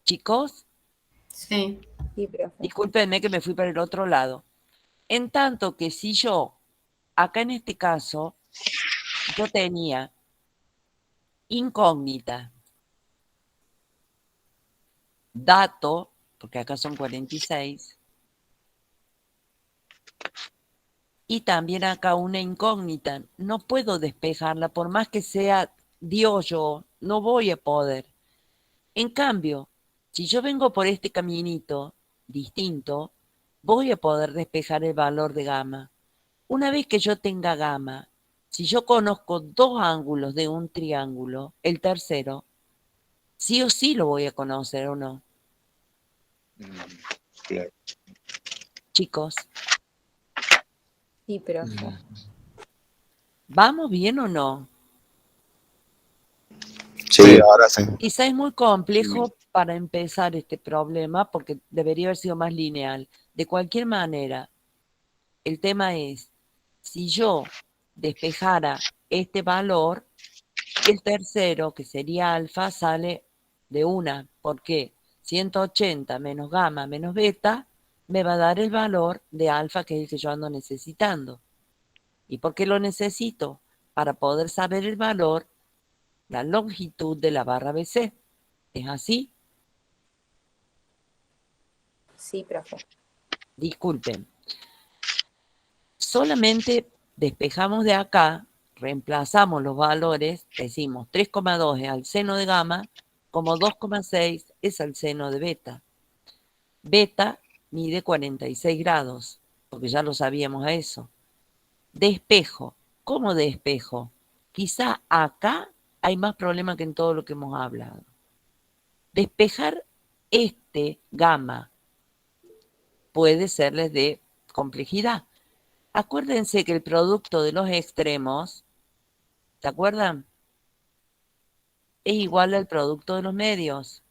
Chicos, Sí. Sí, profe. discúlpenme que me fui para el otro lado. En tanto que si yo, acá en este caso, yo tenía incógnita, dato, porque acá son 46, y también acá una incógnita. No puedo despejarla, por más que sea Dios yo, no voy a poder. En cambio, si yo vengo por este caminito distinto, voy a poder despejar el valor de gamma. Una vez que yo tenga gamma, si yo conozco 2 ángulos de un triángulo, el tercero, sí o sí lo voy a conocer, ¿o no? Claro. Chicos, Sí, profe. ¿vamos bien o no? Sí, ahora sí. Quizá es muy complejo para empezar este problema porque debería haber sido más lineal. De cualquier manera, el tema es, si yo despejara este valor, el tercero, que sería alfa, sale de una. ¿Por qué? 180 menos gamma menos beta me va a dar el valor de alfa, que es el que yo ando necesitando. ¿Y por qué lo necesito? Para poder saber el valor, la longitud de la barra BC. ¿Es así? Sí, profe. Disculpen. Solamente despejamos de acá, reemplazamos los valores, decimos 3,2 es al seno de gamma, como 2,6 es al seno de beta. Beta mide 46 grados, porque ya lo sabíamos a eso. Despejo. ¿Cómo despejo? Quizá acá hay más problema que en todo lo que hemos hablado. Despejar este gamma puede serles de complejidad. Acuérdense que el producto de los extremos, ¿se acuerdan? Es igual al producto de los medios.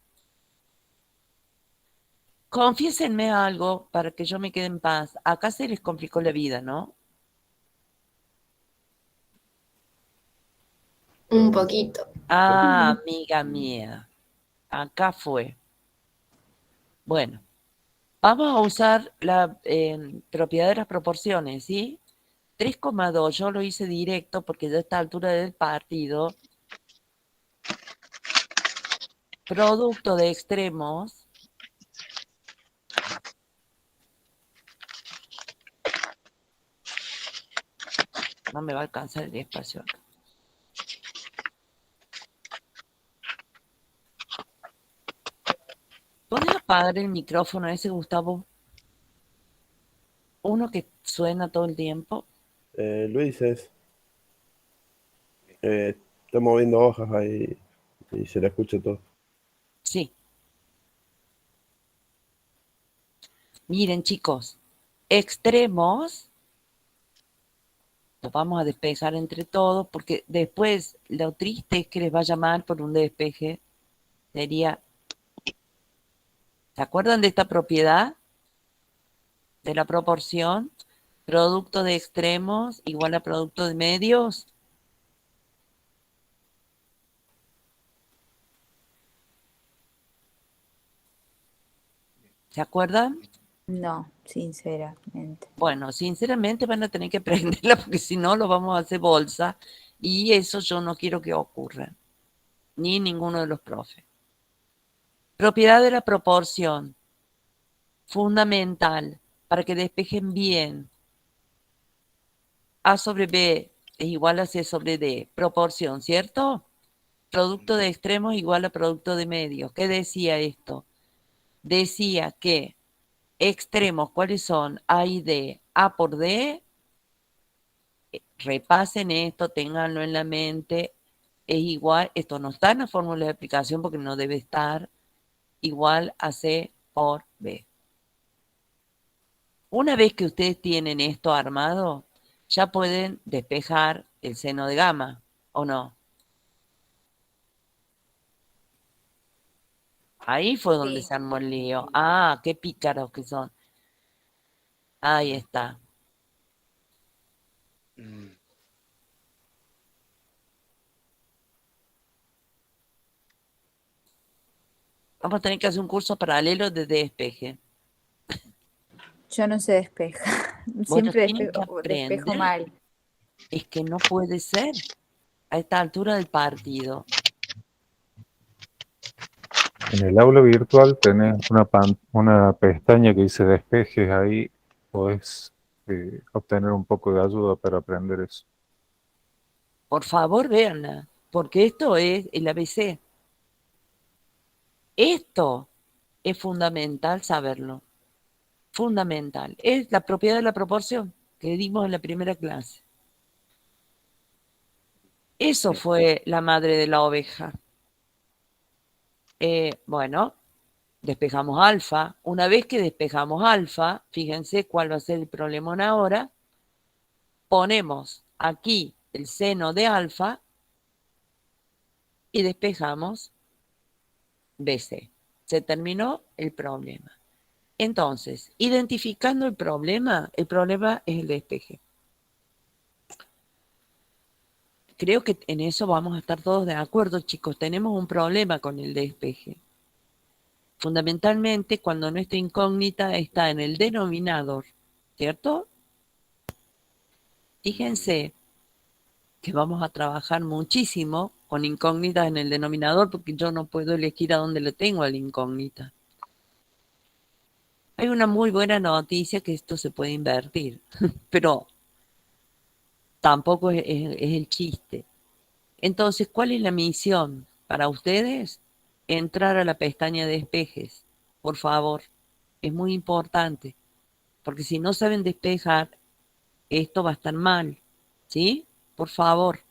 Confiésenme algo para que yo me quede en paz. Acá se les complicó la vida, ¿no? Un poquito. Ah, amiga mía. Acá fue. Bueno, vamos a usar la propiedad de las proporciones, ¿sí? 3,2 yo lo hice directo porque ya a esta altura del partido, producto de extremos, no me va a alcanzar el espacio acá. ¿Podés apagar el micrófono ese, Gustavo? Uno que suena todo el tiempo. Luis está moviendo hojas ahí y se le escucha todo. Sí. Miren, chicos, extremos, los vamos a despejar entre todos, porque después lo triste es que les va a llamar por un despeje. Sería, ¿se acuerdan de esta propiedad? De la proporción, producto de extremos igual a producto de medios. ¿Se acuerdan? No, sinceramente. Bueno, sinceramente van a tener que aprenderla porque si no lo vamos a hacer bolsa y eso yo no quiero que ocurra, ni ninguno de los profes. Propiedad de la proporción, fundamental, para que despejen bien. A sobre B es igual a C sobre D, proporción, ¿cierto? Producto de extremos igual a producto de medios. ¿Qué decía esto? Decía que extremos, ¿cuáles son? A y D. A por D, repasen esto, ténganlo en la mente, es igual, esto no está en la fórmula de aplicación porque no debe estar, igual a C por B. Una vez que ustedes tienen esto armado, ya pueden despejar el seno de gamma, ¿o no? Ahí fue donde Sí. se armó el lío. Ah, qué pícaros que son. Ahí está. Vamos a tener que hacer un curso paralelo de despeje. Yo no sé despejar. Bueno, Siempre tienen que despejo aprender. mal. Es que no puede ser a esta altura del partido. En el aula virtual tenés una pestaña que dice despejes, ahí podés obtener un poco de ayuda para aprender eso. Por favor, véanla, porque esto es el ABC. Esto es fundamental saberlo. Fundamental. Es la propiedad de la proporción que dimos en la primera clase. Eso fue la madre de la oveja. Bueno, despejamos alfa. Una vez que despejamos alfa, fíjense cuál va a ser el problemón ahora. Ponemos aquí el seno de alfa y despejamos BC. Se terminó el problema. Entonces, identificando el problema es el despeje. Creo que en eso vamos a estar todos de acuerdo, chicos. Tenemos un problema con el despeje. Fundamentalmente, cuando nuestra incógnita está en el denominador, ¿cierto? Fíjense que vamos a trabajar muchísimo con incógnitas en el denominador porque yo no puedo elegir a dónde le tengo a la incógnita. Hay una muy buena noticia que esto se puede invertir, pero tampoco es el chiste. Entonces, ¿cuál es la misión para ustedes? Entrar a la pestaña de despejes, por favor. Es muy importante, porque si no saben despejar, esto va a estar mal, ¿sí? Por favor.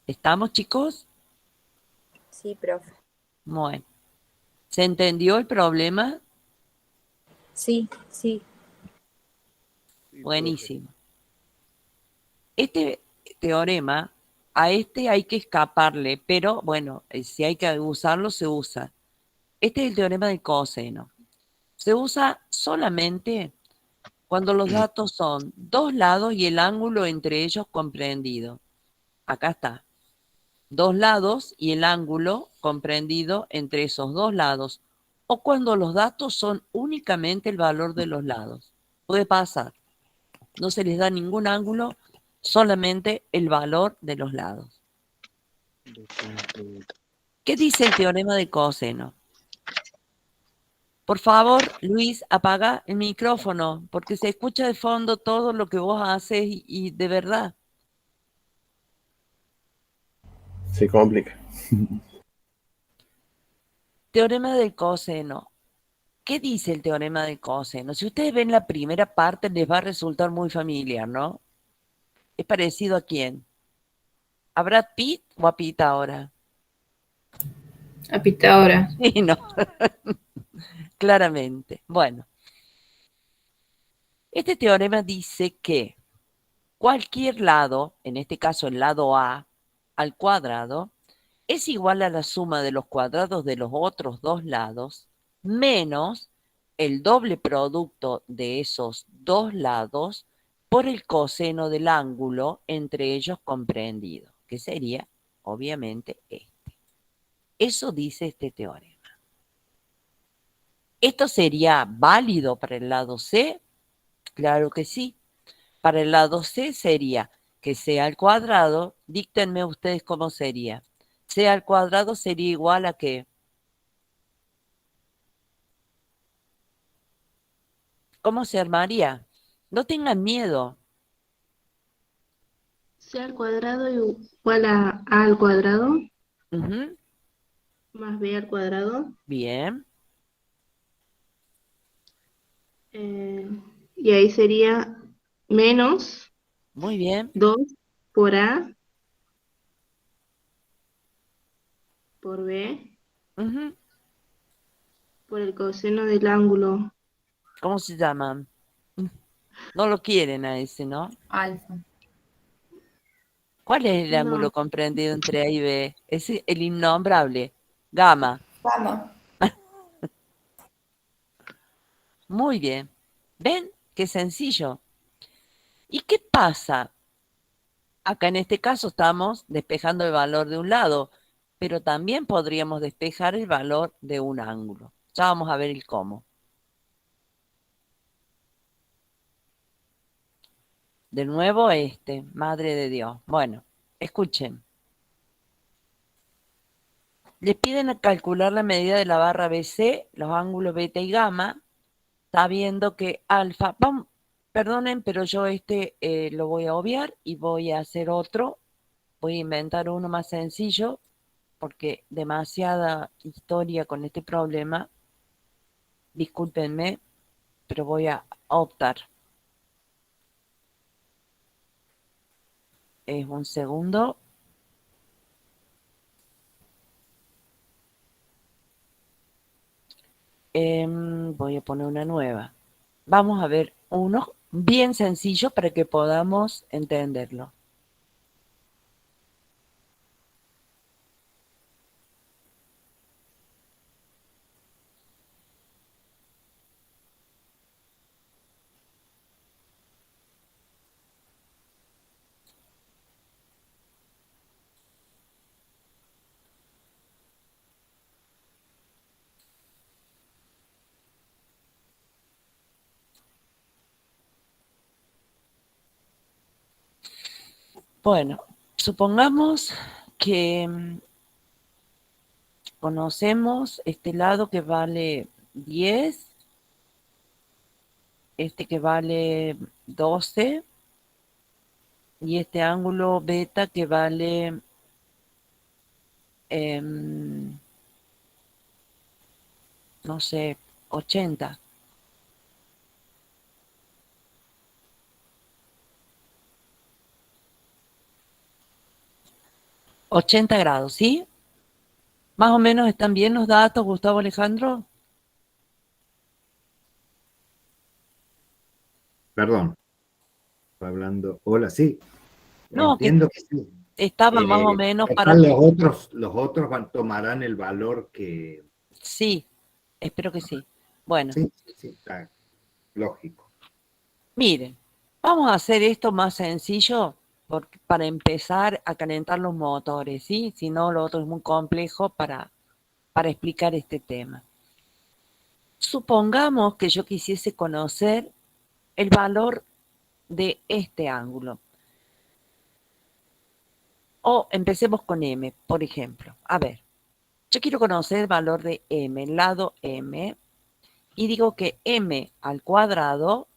¿Estamos, chicos? Sí, profe. Bueno. ¿Se entendió el problema? Sí. Buenísimo. Este teorema, a este hay que escaparle, pero bueno, si hay que usarlo, se usa. Este es el teorema del coseno. Se usa solamente cuando los datos son dos lados y el ángulo entre ellos comprendido. Acá está. Dos lados y el ángulo comprendido entre esos dos lados. O cuando los datos son únicamente el valor de los lados. Puede pasar. No se les da ningún ángulo, solamente el valor de los lados. ¿Qué dice el teorema de coseno? Por favor, Luis, apaga el micrófono, porque se escucha de fondo todo lo que vos haces y de verdad. Se complica. Teorema del coseno. ¿Qué dice el teorema del coseno? Si ustedes ven la primera parte, les va a resultar muy familiar, ¿no? ¿Es parecido a quién? ¿A Brad Pitt o a Pitágoras? A Pitágoras. Sí, no. Claramente. Bueno. Este teorema dice que cualquier lado, en este caso el lado A, al cuadrado, es igual a la suma de los cuadrados de los otros dos lados, menos el doble producto de esos dos lados por el coseno del ángulo entre ellos comprendido, que sería, obviamente, este. Eso dice este teorema. ¿Esto sería válido para el lado C? Claro que sí. Para el lado C sería que C al cuadrado, díctenme ustedes cómo sería. C al cuadrado sería igual a ¿qué? ¿Cómo se armaría? No tengan miedo. C al cuadrado igual a al cuadrado Ujú, más B al cuadrado. bien, Y ahí sería menos muy bien. 2 por A por B Ujú. por el coseno del ángulo. ¿Cómo se llaman? No lo quieren a ese, ¿no? Alfa. ¿Cuál es el No, ángulo comprendido entre A y B? Es el innombrable. Gamma. Vamos. Muy bien. ¿Ven? Qué sencillo. ¿Y qué pasa? Acá en este caso estamos despejando el valor de un lado, pero también podríamos despejar el valor de un ángulo. Ya vamos a ver el cómo. De nuevo este, Madre de Dios. Bueno, escuchen. Les piden a calcular la medida de la barra BC, los ángulos beta y gamma, sabiendo que alfa, vamos, perdonen, pero yo lo voy a obviar y voy a hacer otro. Voy a inventar uno más sencillo, porque demasiada historia con este problema. Discúlpenme, pero voy a optar. Es un segundo. Voy a poner una nueva. Vamos a ver uno bien sencillo para que podamos entenderlo. Bueno, supongamos que conocemos este lado que vale 10, este que vale 12 y este ángulo beta que vale no sé, 80. 80 grados, ¿sí? Más o menos están bien los datos, Gustavo Alejandro. Perdón, estoy hablando. Hola, sí. No, que Entiendo que sí. estaba más o menos para... Total, los otros tomarán el valor que... Sí, espero que sí. Bueno, Sí, sí, está lógico. miren, vamos a hacer esto más sencillo para empezar a calentar los motores, ¿sí? Si no, lo otro es muy complejo para explicar este tema. Supongamos que yo quisiese conocer el valor de este ángulo. O empecemos con M, por ejemplo. A ver, yo quiero conocer el valor de M, el lado M, y digo que M al cuadrado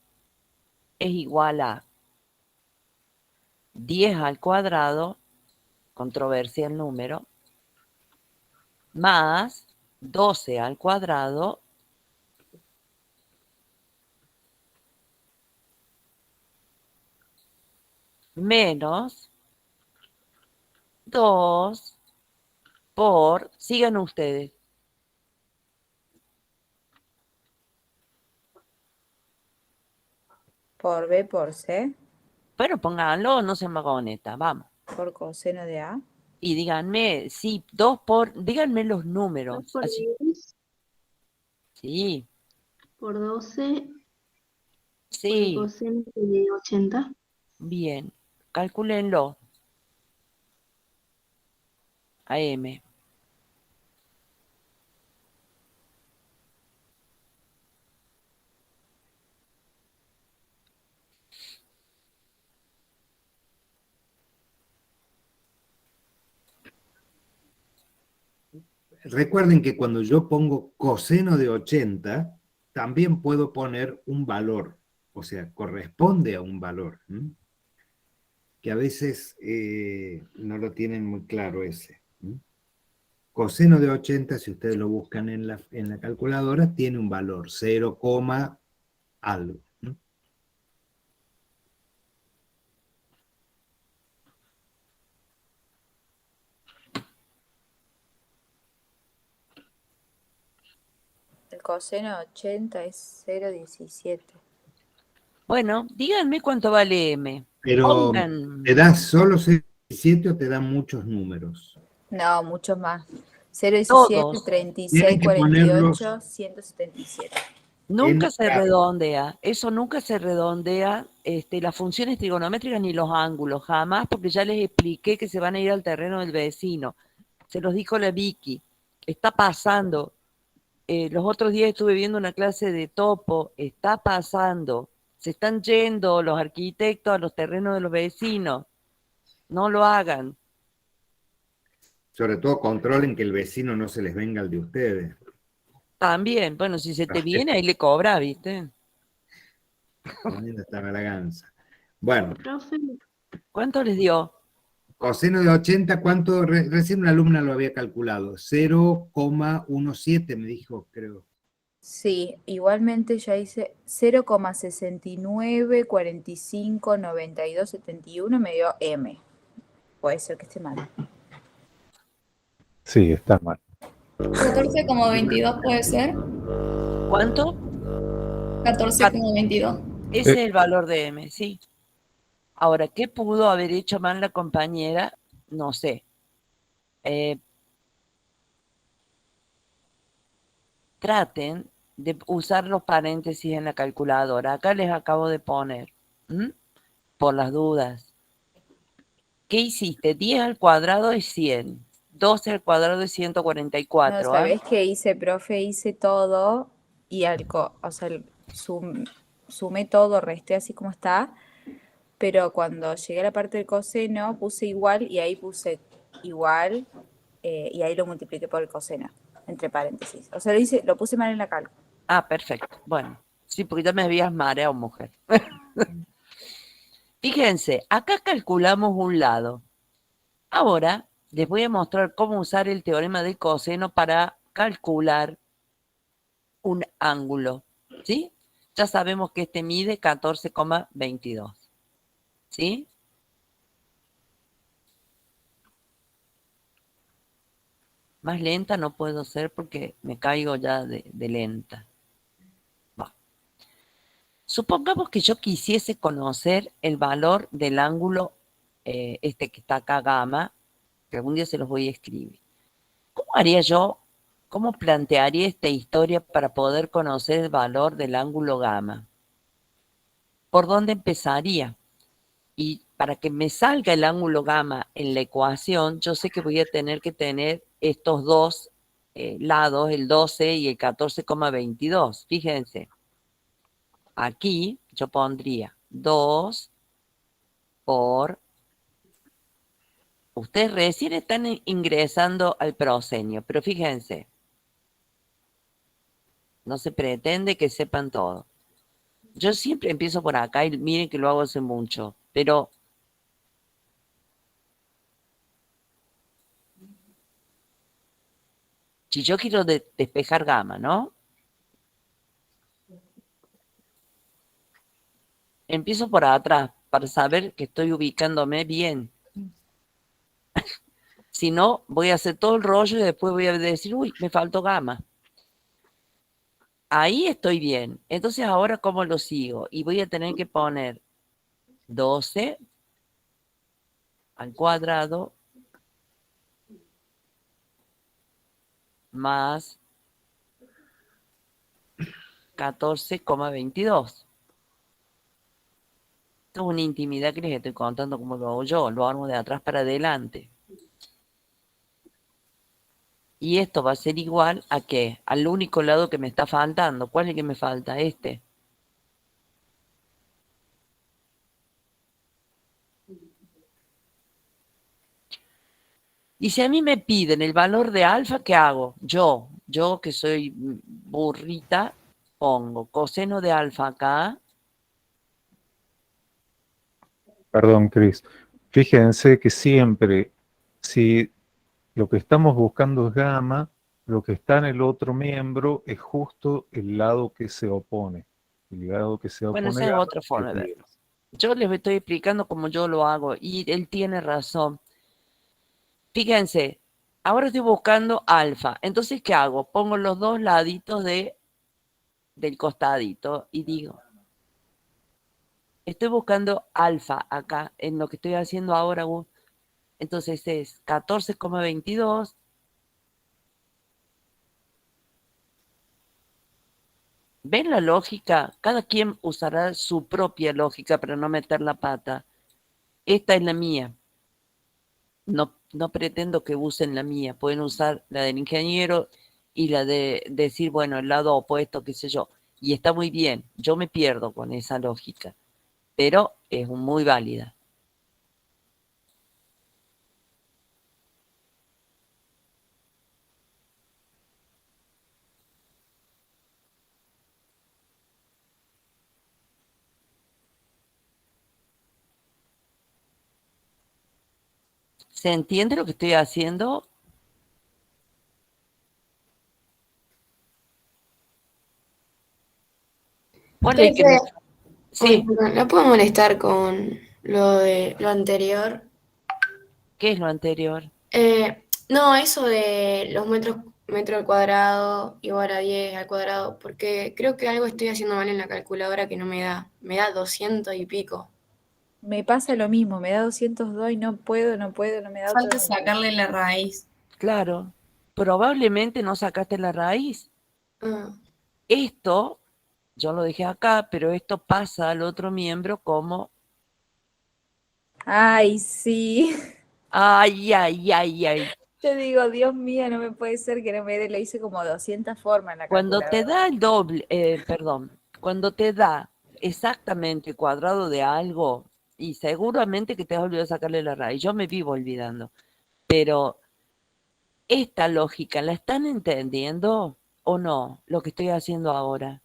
es igual a 10 al cuadrado, controversia el número, más 12 al cuadrado menos 2 por, sigan ustedes, Por B por C, Pero pónganlo, no sean vagoneta, vamos. por coseno de A. Y díganme, sí, díganme los números. 2 por Así, 10 sí, por 12 por el sí, coseno de 80. bien. Calcúlenlo. AM. Recuerden que cuando yo pongo coseno de 80, también puedo poner un valor, o sea, corresponde a un valor, que a veces no lo tienen muy claro ese. Coseno de 80, si ustedes lo buscan en la calculadora, tiene un valor 0, algo. El coseno de 80 es 0,17. Bueno, díganme cuánto vale M. Pero, Pongan ¿te da solo 7 o te da muchos números? No, muchos más. 0,17, todos. 36, Tienen que ponerlos 48, 177. Nunca en se grado. redondea. Eso nunca se redondea. Las funciones trigonométricas ni los ángulos, jamás, porque ya les expliqué que se van a ir al terreno del vecino. Se los dijo la Vicky. Está pasando. Los otros días estuve viendo una clase de topo. Está pasando. Se están yendo los arquitectos a los terrenos de los vecinos. No lo hagan. Sobre todo controlen que el vecino no se les venga al de ustedes. También, bueno, si se te viene, ahí le cobra, ¿viste? Poniendo esta galaganza. Bueno, Profe, ¿Cuánto les dio? coseno de 80, ¿cuánto? Recién una alumna lo había calculado. 0,17 me dijo, creo. Sí, igualmente ya hice 0,69, 45, 92, 71, me dio M. Puede ser que esté mal. Sí, está mal. 14,22 puede ser. ¿Cuánto? 14,22. Ese es el valor de M, sí. Ahora, ¿qué pudo haber hecho mal la compañera? No sé. Traten de usar los paréntesis en la calculadora. Acá les acabo de poner, por las dudas. ¿Qué hiciste? 10 al cuadrado es 100. 12 al cuadrado es 144. No, ¿sabés qué hice, profe? Hice todo y o sea, sumé todo, resté así como está, pero cuando llegué a la parte del coseno puse igual y ahí puse igual y ahí lo multipliqué por el coseno, entre paréntesis. O sea, lo puse mal en la calco. Ah, perfecto. Bueno, sí, porque ya me habías mareado, mujer. Fíjense, acá calculamos un lado. Ahora les voy a mostrar cómo usar el teorema del coseno para calcular un ángulo, ¿sí? Ya sabemos que este mide 14,22, ¿sí? Más lenta no puedo ser porque me caigo ya de lenta. Va. Supongamos que yo quisiese conocer el valor del ángulo, que está acá, gamma, que algún día se los voy a escribir. ¿Cómo haría yo, cómo plantearía esta historia para poder conocer el valor del ángulo gamma? ¿Por dónde empezaría? Y para que me salga el ángulo gamma en la ecuación, yo sé que voy a tener que tener estos dos lados, el 12 y el 14,22. Fíjense, aquí yo pondría 2 por... Ustedes recién están ingresando al proscenio, pero fíjense, no se pretende que sepan todo. Yo siempre empiezo por acá y miren que lo hago hace mucho, pero si yo quiero despejar gamma, ¿no? Empiezo por atrás para saber que estoy ubicándome bien. Si no, voy a hacer todo el rollo y después voy a decir, uy, me faltó gamma. Ahí estoy bien. Entonces ahora, ¿cómo lo sigo? Y voy a tener que poner 12 al cuadrado más 14,22. Esto es una intimidad que les estoy contando como lo hago yo. Lo armo de atrás para adelante. Y esto va a ser igual a ¿qué? Al único lado que me está faltando. ¿Cuál es el que me falta? Este. Y si a mí me piden el valor de alfa, ¿qué hago? Yo que soy burrita, pongo coseno de alfa acá. Perdón, Cris. Fíjense que siempre, si lo que estamos buscando es gamma, lo que está en el otro miembro es justo el lado que se opone. El lado que se Bueno, opone esa es gamma otra es forma de pi. verlo. Yo les estoy explicando cómo yo lo hago y él tiene razón. Fíjense, ahora estoy buscando alfa. Entonces, ¿qué hago? Pongo los dos laditos del costadito y digo, estoy buscando alfa acá en lo que estoy haciendo ahora. Entonces es 14,22. ¿Ven la lógica? Cada quien usará su propia lógica para no meter la pata. Esta es la mía. No pretendo que usen la mía. Pueden usar la del ingeniero y la de decir, bueno, el lado opuesto, qué sé yo. Y está muy bien. Yo me pierdo con esa lógica. Pero es muy válida. ¿Se entiende lo que estoy haciendo? ¿Cuál es el que me... Sí. ¿La puedo molestar con lo de lo anterior? ¿Qué es lo anterior? No, eso de los metro al cuadrado igual a 10 al cuadrado, porque creo que algo estoy haciendo mal en la calculadora que no me da 200 y pico. Me pasa lo mismo, me da 202 y no puedo, no me da Falta otro. sacarle la raíz. Claro. Probablemente no sacaste la raíz. Ah, Esto, yo lo dejé acá, pero esto pasa al otro miembro como... Ay, sí. Ay, ay, ay, ay. Yo digo, Dios mío, no me puede ser que no me dé, lo hice como 200 formas en la Cuando te calculadora. da el doble, perdón, cuando te da exactamente el cuadrado de algo, y seguramente que te has olvidado sacarle la raíz, yo me vivo olvidando, pero esta lógica, ¿la están entendiendo o no? Lo que estoy haciendo ahora.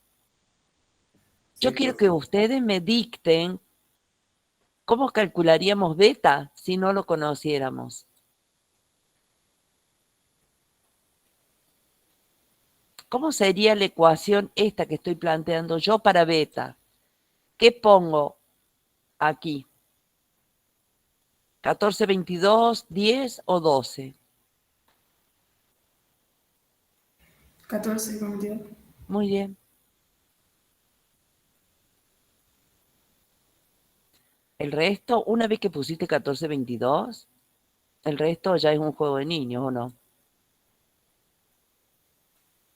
Yo quiero que ustedes me dicten cómo calcularíamos beta si no lo conociéramos. ¿Cómo sería la ecuación esta que estoy planteando yo para beta? ¿Qué pongo aquí? ¿14, 22, 10 o 12? 14,22. Muy bien. El resto, una vez que pusiste 14, 22, el resto ya es un juego de niños, ¿o no?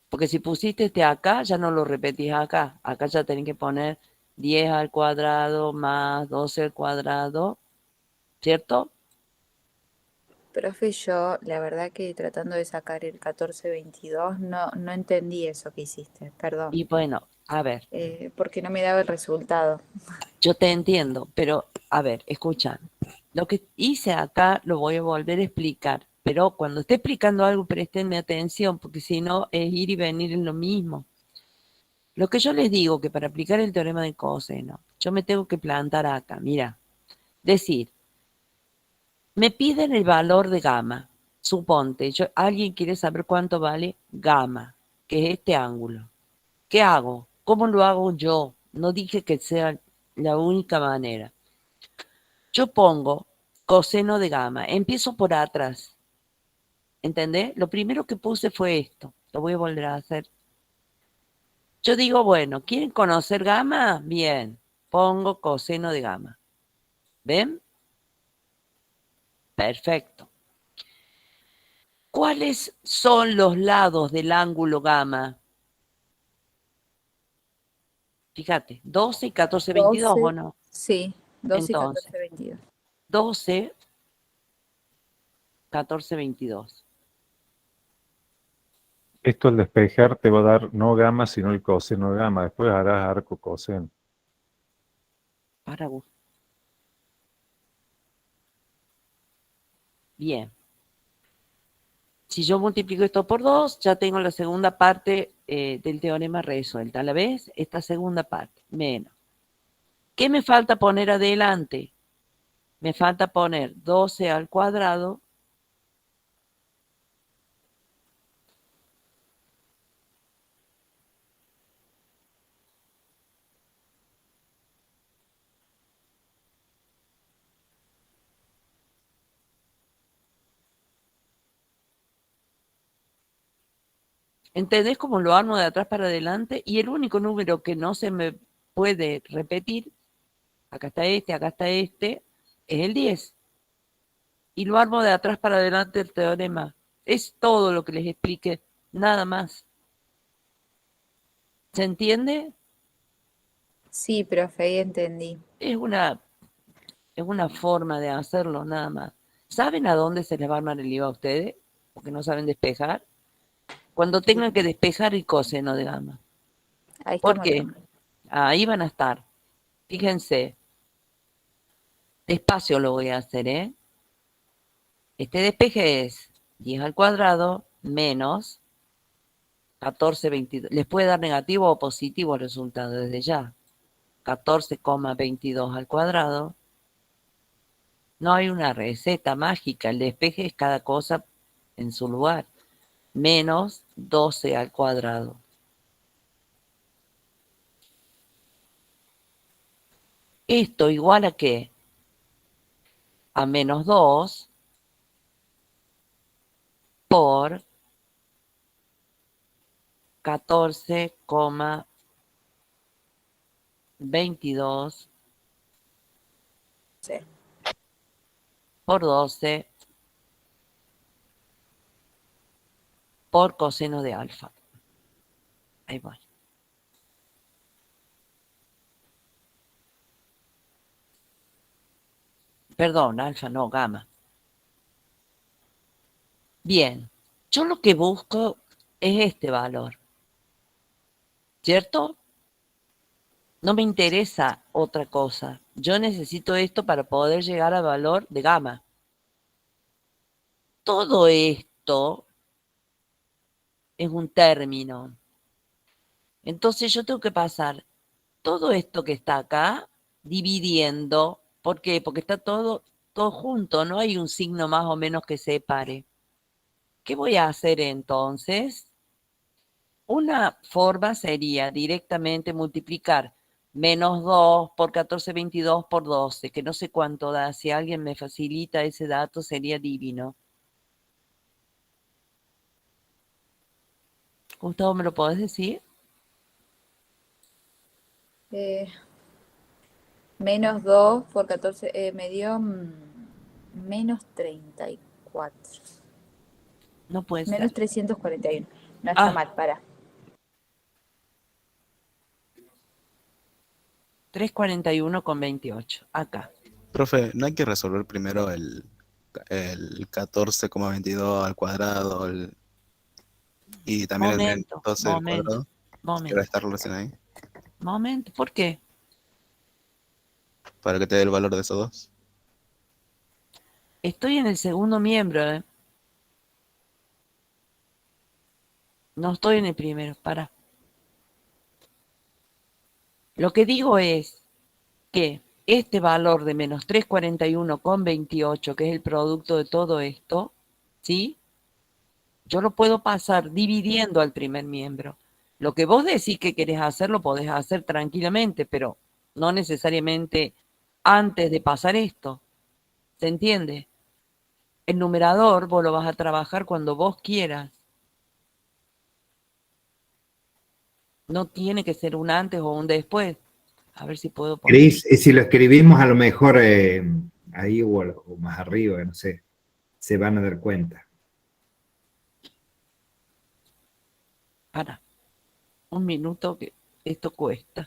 Porque si pusiste este acá, ya no lo repetís acá. Acá ya tenés que poner 10 al cuadrado más 12 al cuadrado, ¿cierto? Profe, yo la verdad que tratando de sacar el 1422 no entendí eso que hiciste, perdón, Y bueno, a ver, porque no me daba el resultado. yo te entiendo, pero a ver, escucha. Lo que hice acá lo voy a volver a explicar, pero cuando esté explicando algo, préstenme atención, porque si no es ir y venir en lo mismo. Lo que yo les digo que para aplicar el teorema de coseno, yo me tengo que plantar acá, mira, decir, me piden el valor de gamma. Suponte, alguien quiere saber cuánto vale gamma, que es este ángulo. ¿Qué hago? ¿Cómo lo hago yo? No dije que sea la única manera. Yo pongo coseno de gamma, empiezo por atrás. ¿Entendés? Lo primero que puse fue esto. Lo voy a volver a hacer. Yo digo, bueno, ¿quieren conocer gamma? Bien, pongo coseno de gamma. ¿Ven? Perfecto. ¿Cuáles son los lados del ángulo gamma? Fíjate, 12 y 14, 22, ¿o 12, no? sí, 12 y Entonces, 14, 22. 12, 14, 22. Esto al despejar te va a dar no gamma, sino el coseno de gamma. Después harás arco coseno. Para vos. Bien. Si yo multiplico esto por 2, ya tengo la segunda parte del teorema resuelta. ¿La ves? Esta segunda parte, menos. ¿Qué me falta poner adelante? Me falta poner 12 al cuadrado ¿entendés cómo lo armo de atrás para adelante? Y el único número que no se me puede repetir, acá está este, es el 10. Y lo armo de atrás para adelante el teorema. Es todo lo que les expliqué, nada más. ¿Se entiende? Sí, profe, ahí entendí. Es una forma de hacerlo, nada más. ¿Saben a dónde se les va a armar el IVA a ustedes? Porque no saben despejar. Cuando tengan que despejar el coseno de gamma. Ahí ¿Por estamos qué? armando. Ahí van a estar. Fíjense, despacio lo voy a hacer, ¿eh? Este despeje es 10 al cuadrado menos 14, 22. Les puede dar negativo o positivo el resultado desde ya. 14,22 al cuadrado. No hay una receta mágica. El despeje es cada cosa en su lugar. Menos 12 al cuadrado. ¿Esto igual a qué? A menos 2 por 14,22 Sí. por 12 por coseno de alfa. Ahí voy. Perdón, alfa no, gamma. Bien, yo lo que busco es este valor, ¿cierto? No me interesa otra cosa. Yo necesito esto para poder llegar al valor de gamma. Todo esto es un término. Entonces yo tengo que pasar todo esto que está acá dividiendo. ¿Por qué? Porque está todo junto, no hay un signo más o menos que separe. ¿Qué voy a hacer entonces? Una forma sería directamente multiplicar menos 2 por 14,22 por 12, que no sé cuánto da. Si alguien me facilita ese dato, sería divino. Gustavo, ¿me lo podés decir? Menos 2 por 14, me dio menos 34. No puede Menos ser. 341. No está mal, para. 341,28. Acá. Profe, ¿no hay que resolver primero el 14,22 al cuadrado y también el Momento, 12 al cuadrado? Que momento, va a estar recién ahí. momento. ¿Por qué? Para que te dé el valor de esos dos. Estoy en el segundo miembro, ¿eh? No estoy en el primero, para. Lo que digo es que este valor de menos 341,28, que es el producto de todo esto, ¿sí? Yo lo puedo pasar dividiendo al primer miembro. Lo que vos decís que querés hacer, lo podés hacer tranquilamente, pero no necesariamente antes de pasar esto. ¿Se entiende? El numerador vos lo vas a trabajar cuando vos quieras. No tiene que ser un antes o un después. A ver si puedo poner. Cris, si lo escribimos a lo mejor ahí o más arriba, no sé, se van a dar cuenta. Para. Un minuto que esto cuesta.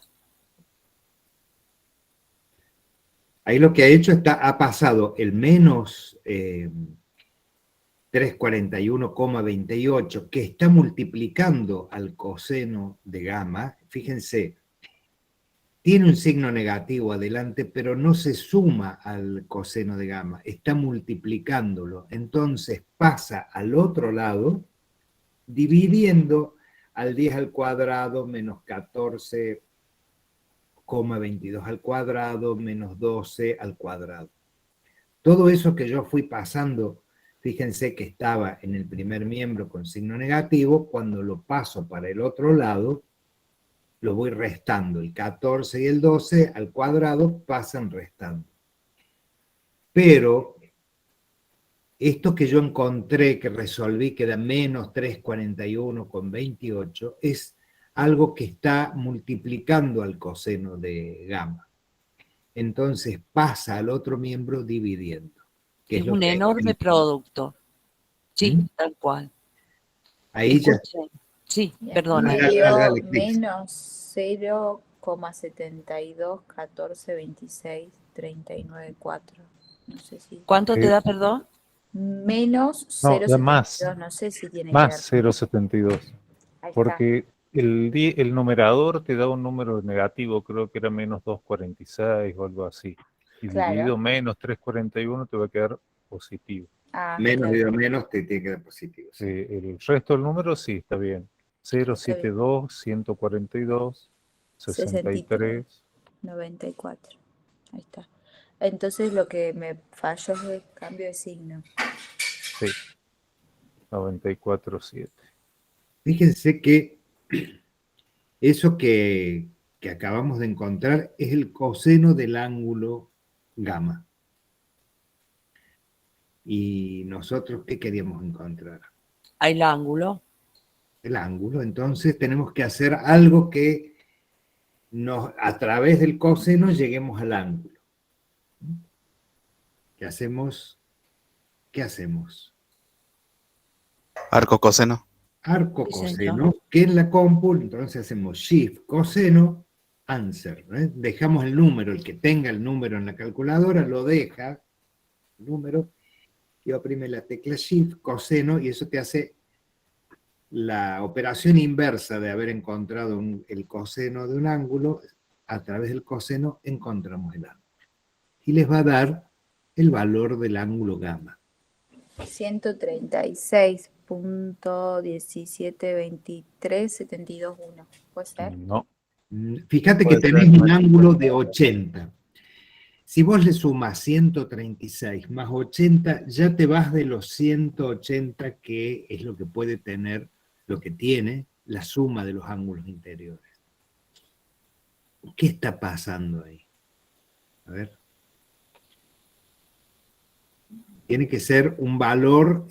Ahí lo que ha hecho ha pasado el menos 341,28, que está multiplicando al coseno de gamma. Fíjense, tiene un signo negativo adelante, pero no se suma al coseno de gamma, está multiplicándolo. Entonces pasa al otro lado, dividiendo al 10 al cuadrado menos 14,22 al cuadrado menos 12 al cuadrado. Todo eso que yo fui pasando, fíjense que estaba en el primer miembro con signo negativo, cuando lo paso para el otro lado, lo voy restando. El 14 y el 12 al cuadrado pasan restando. Pero esto que yo encontré, que resolví, que da menos 341,28, es algo que está multiplicando al coseno de gamma. Entonces pasa al otro miembro dividiendo. Que Es lo un que enorme producto. Sí, tal cual. Ahí ya. Escuchen. Sí, Bien, perdona. me Dale, dio dale, Cris. menos 0,72, 14, 26, 39,4. No sé si... ¿Cuánto te da, perdón? Menos No, da más. 0,72, no sé si tiene que Más ver. 0,72. Ahí está. Porque el numerador te da un número negativo, creo que era menos 2,46 o algo así. Y Claro. dividido menos 3,41 te va a quedar positivo. Ah, Menos claro. dividido menos te tiene que dar positivo. Sí. El resto del número sí está bien. 072, 142, 63. 94. Ahí está. Entonces lo que me falló es el cambio de signo. Sí. 94,7. Fíjense que eso que acabamos de encontrar es el coseno del ángulo gamma. Y nosotros, ¿qué queríamos encontrar? El ángulo. El ángulo. Entonces tenemos que hacer algo que a través del coseno lleguemos al ángulo. ¿Qué hacemos? ¿Qué hacemos? Arco coseno. Arco Sí, coseno, señor. que en la compu, entonces hacemos shift coseno, answer. Dejamos el número, el que tenga el número en la calculadora lo deja, el número, y oprime la tecla shift coseno, y eso te hace la operación inversa de haber encontrado el coseno de un ángulo. A través del coseno encontramos el ángulo. Y les va a dar el valor del ángulo gamma. 136.172372.1. ¿Puede ser? No. Fíjate que Puede tenés ser. un ángulo de 80. Si vos le sumas 136 más 80, ya te vas de los 180, que es lo que puede tener, lo que tiene la suma de los ángulos interiores. ¿Qué está pasando ahí? A ver. Tiene que ser un valor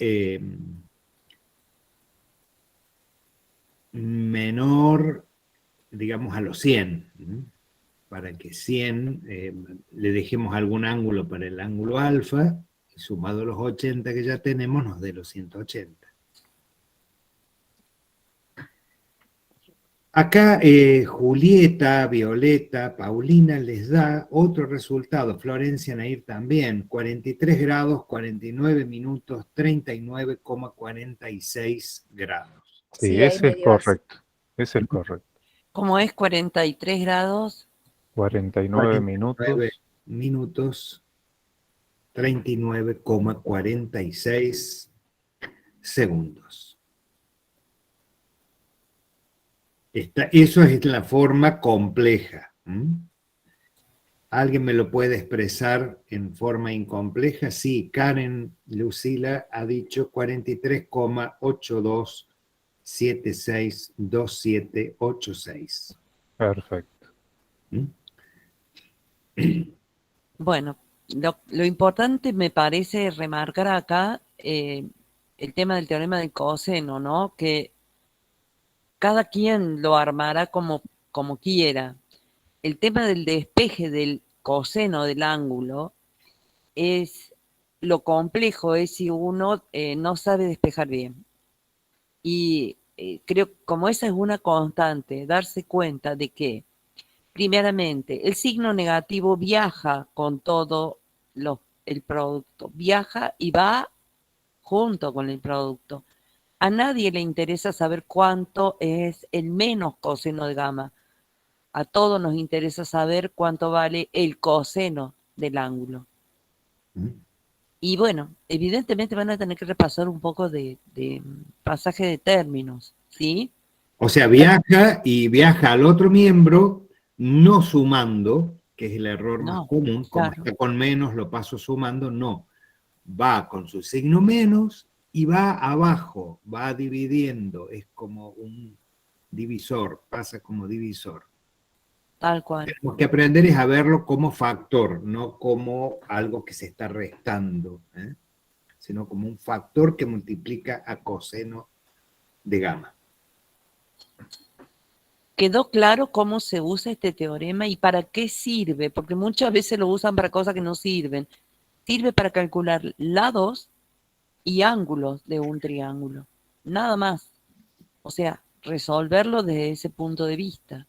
menor, digamos, a los 100. Para que 100 le dejemos algún ángulo para el ángulo alfa, y sumado a los 80 que ya tenemos, nos dé los 180. Acá Julieta, Violeta, Paulina les da otro resultado, Florencia Nair también, 43 grados, 49 minutos, 39,46 grados. Sí, Sí, ahí ese me es dio así. correcto. Es el correcto. Como es 43 grados, 49 49 minutos. minutos, 39,46 segundos. Eso es la forma compleja. ¿Alguien me lo puede expresar en forma incompleja? Sí, Karen Lucila ha dicho 43,82762786. Perfecto. bueno, lo importante me parece remarcar acá el tema del teorema del coseno, ¿no? Que cada quien lo armará como quiera. El tema del despeje del coseno del ángulo es lo complejo, es si uno no sabe despejar bien. Y creo que como esa es una constante, darse cuenta de que, primeramente, el signo negativo viaja con todo el producto, viaja y va junto con el producto. A nadie le interesa saber cuánto es el menos coseno de gamma. A todos nos interesa saber cuánto vale el coseno del ángulo. Y bueno, evidentemente van a tener que repasar un poco de pasaje de términos, ¿sí? O sea, viaja y viaja al otro miembro no sumando, que es el error más No, común, como claro. está con menos lo paso sumando, no. Va con su signo menos y va abajo, va dividiendo, es como un divisor, pasa como divisor. Tal cual. Tenemos que aprender es a verlo como factor, no como algo que se está restando, sino como un factor que multiplica a coseno de gamma. ¿Quedó claro cómo se usa este teorema y para qué sirve? Porque muchas veces lo usan para cosas que no sirven. Sirve para calcular lados y ángulos de un triángulo. Nada más. O sea, resolverlo desde ese punto de vista.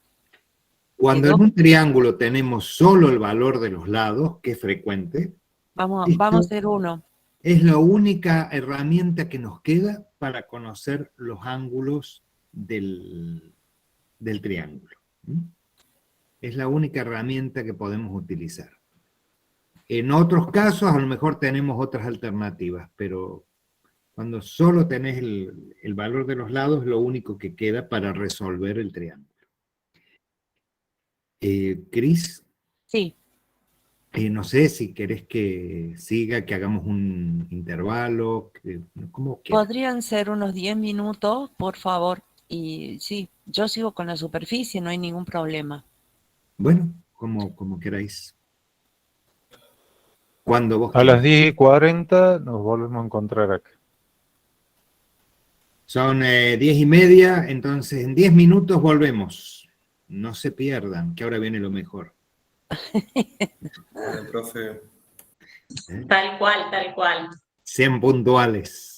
Cuando en un triángulo tenemos solo el valor de los lados, que es frecuente, Vamos a hacer uno. es la única herramienta que nos queda para conocer los ángulos del triángulo. Es la única herramienta que podemos utilizar. En otros casos a lo mejor tenemos otras alternativas, pero cuando solo tenés el valor de los lados es lo único que queda para resolver el triángulo. Cris. Sí. No sé si querés que siga, que hagamos un intervalo, ¿cómo quieras? Podrían ser unos 10 minutos, por favor. Y sí, yo sigo con la superficie, no hay ningún problema. Bueno, como queráis. Cuando vos A las quieras. 10:40 nos volvemos a encontrar acá. Son 10:30, entonces en 10 minutos volvemos. No se pierdan, que ahora viene lo mejor. Profe. Tal cual, tal cual. Sean puntuales.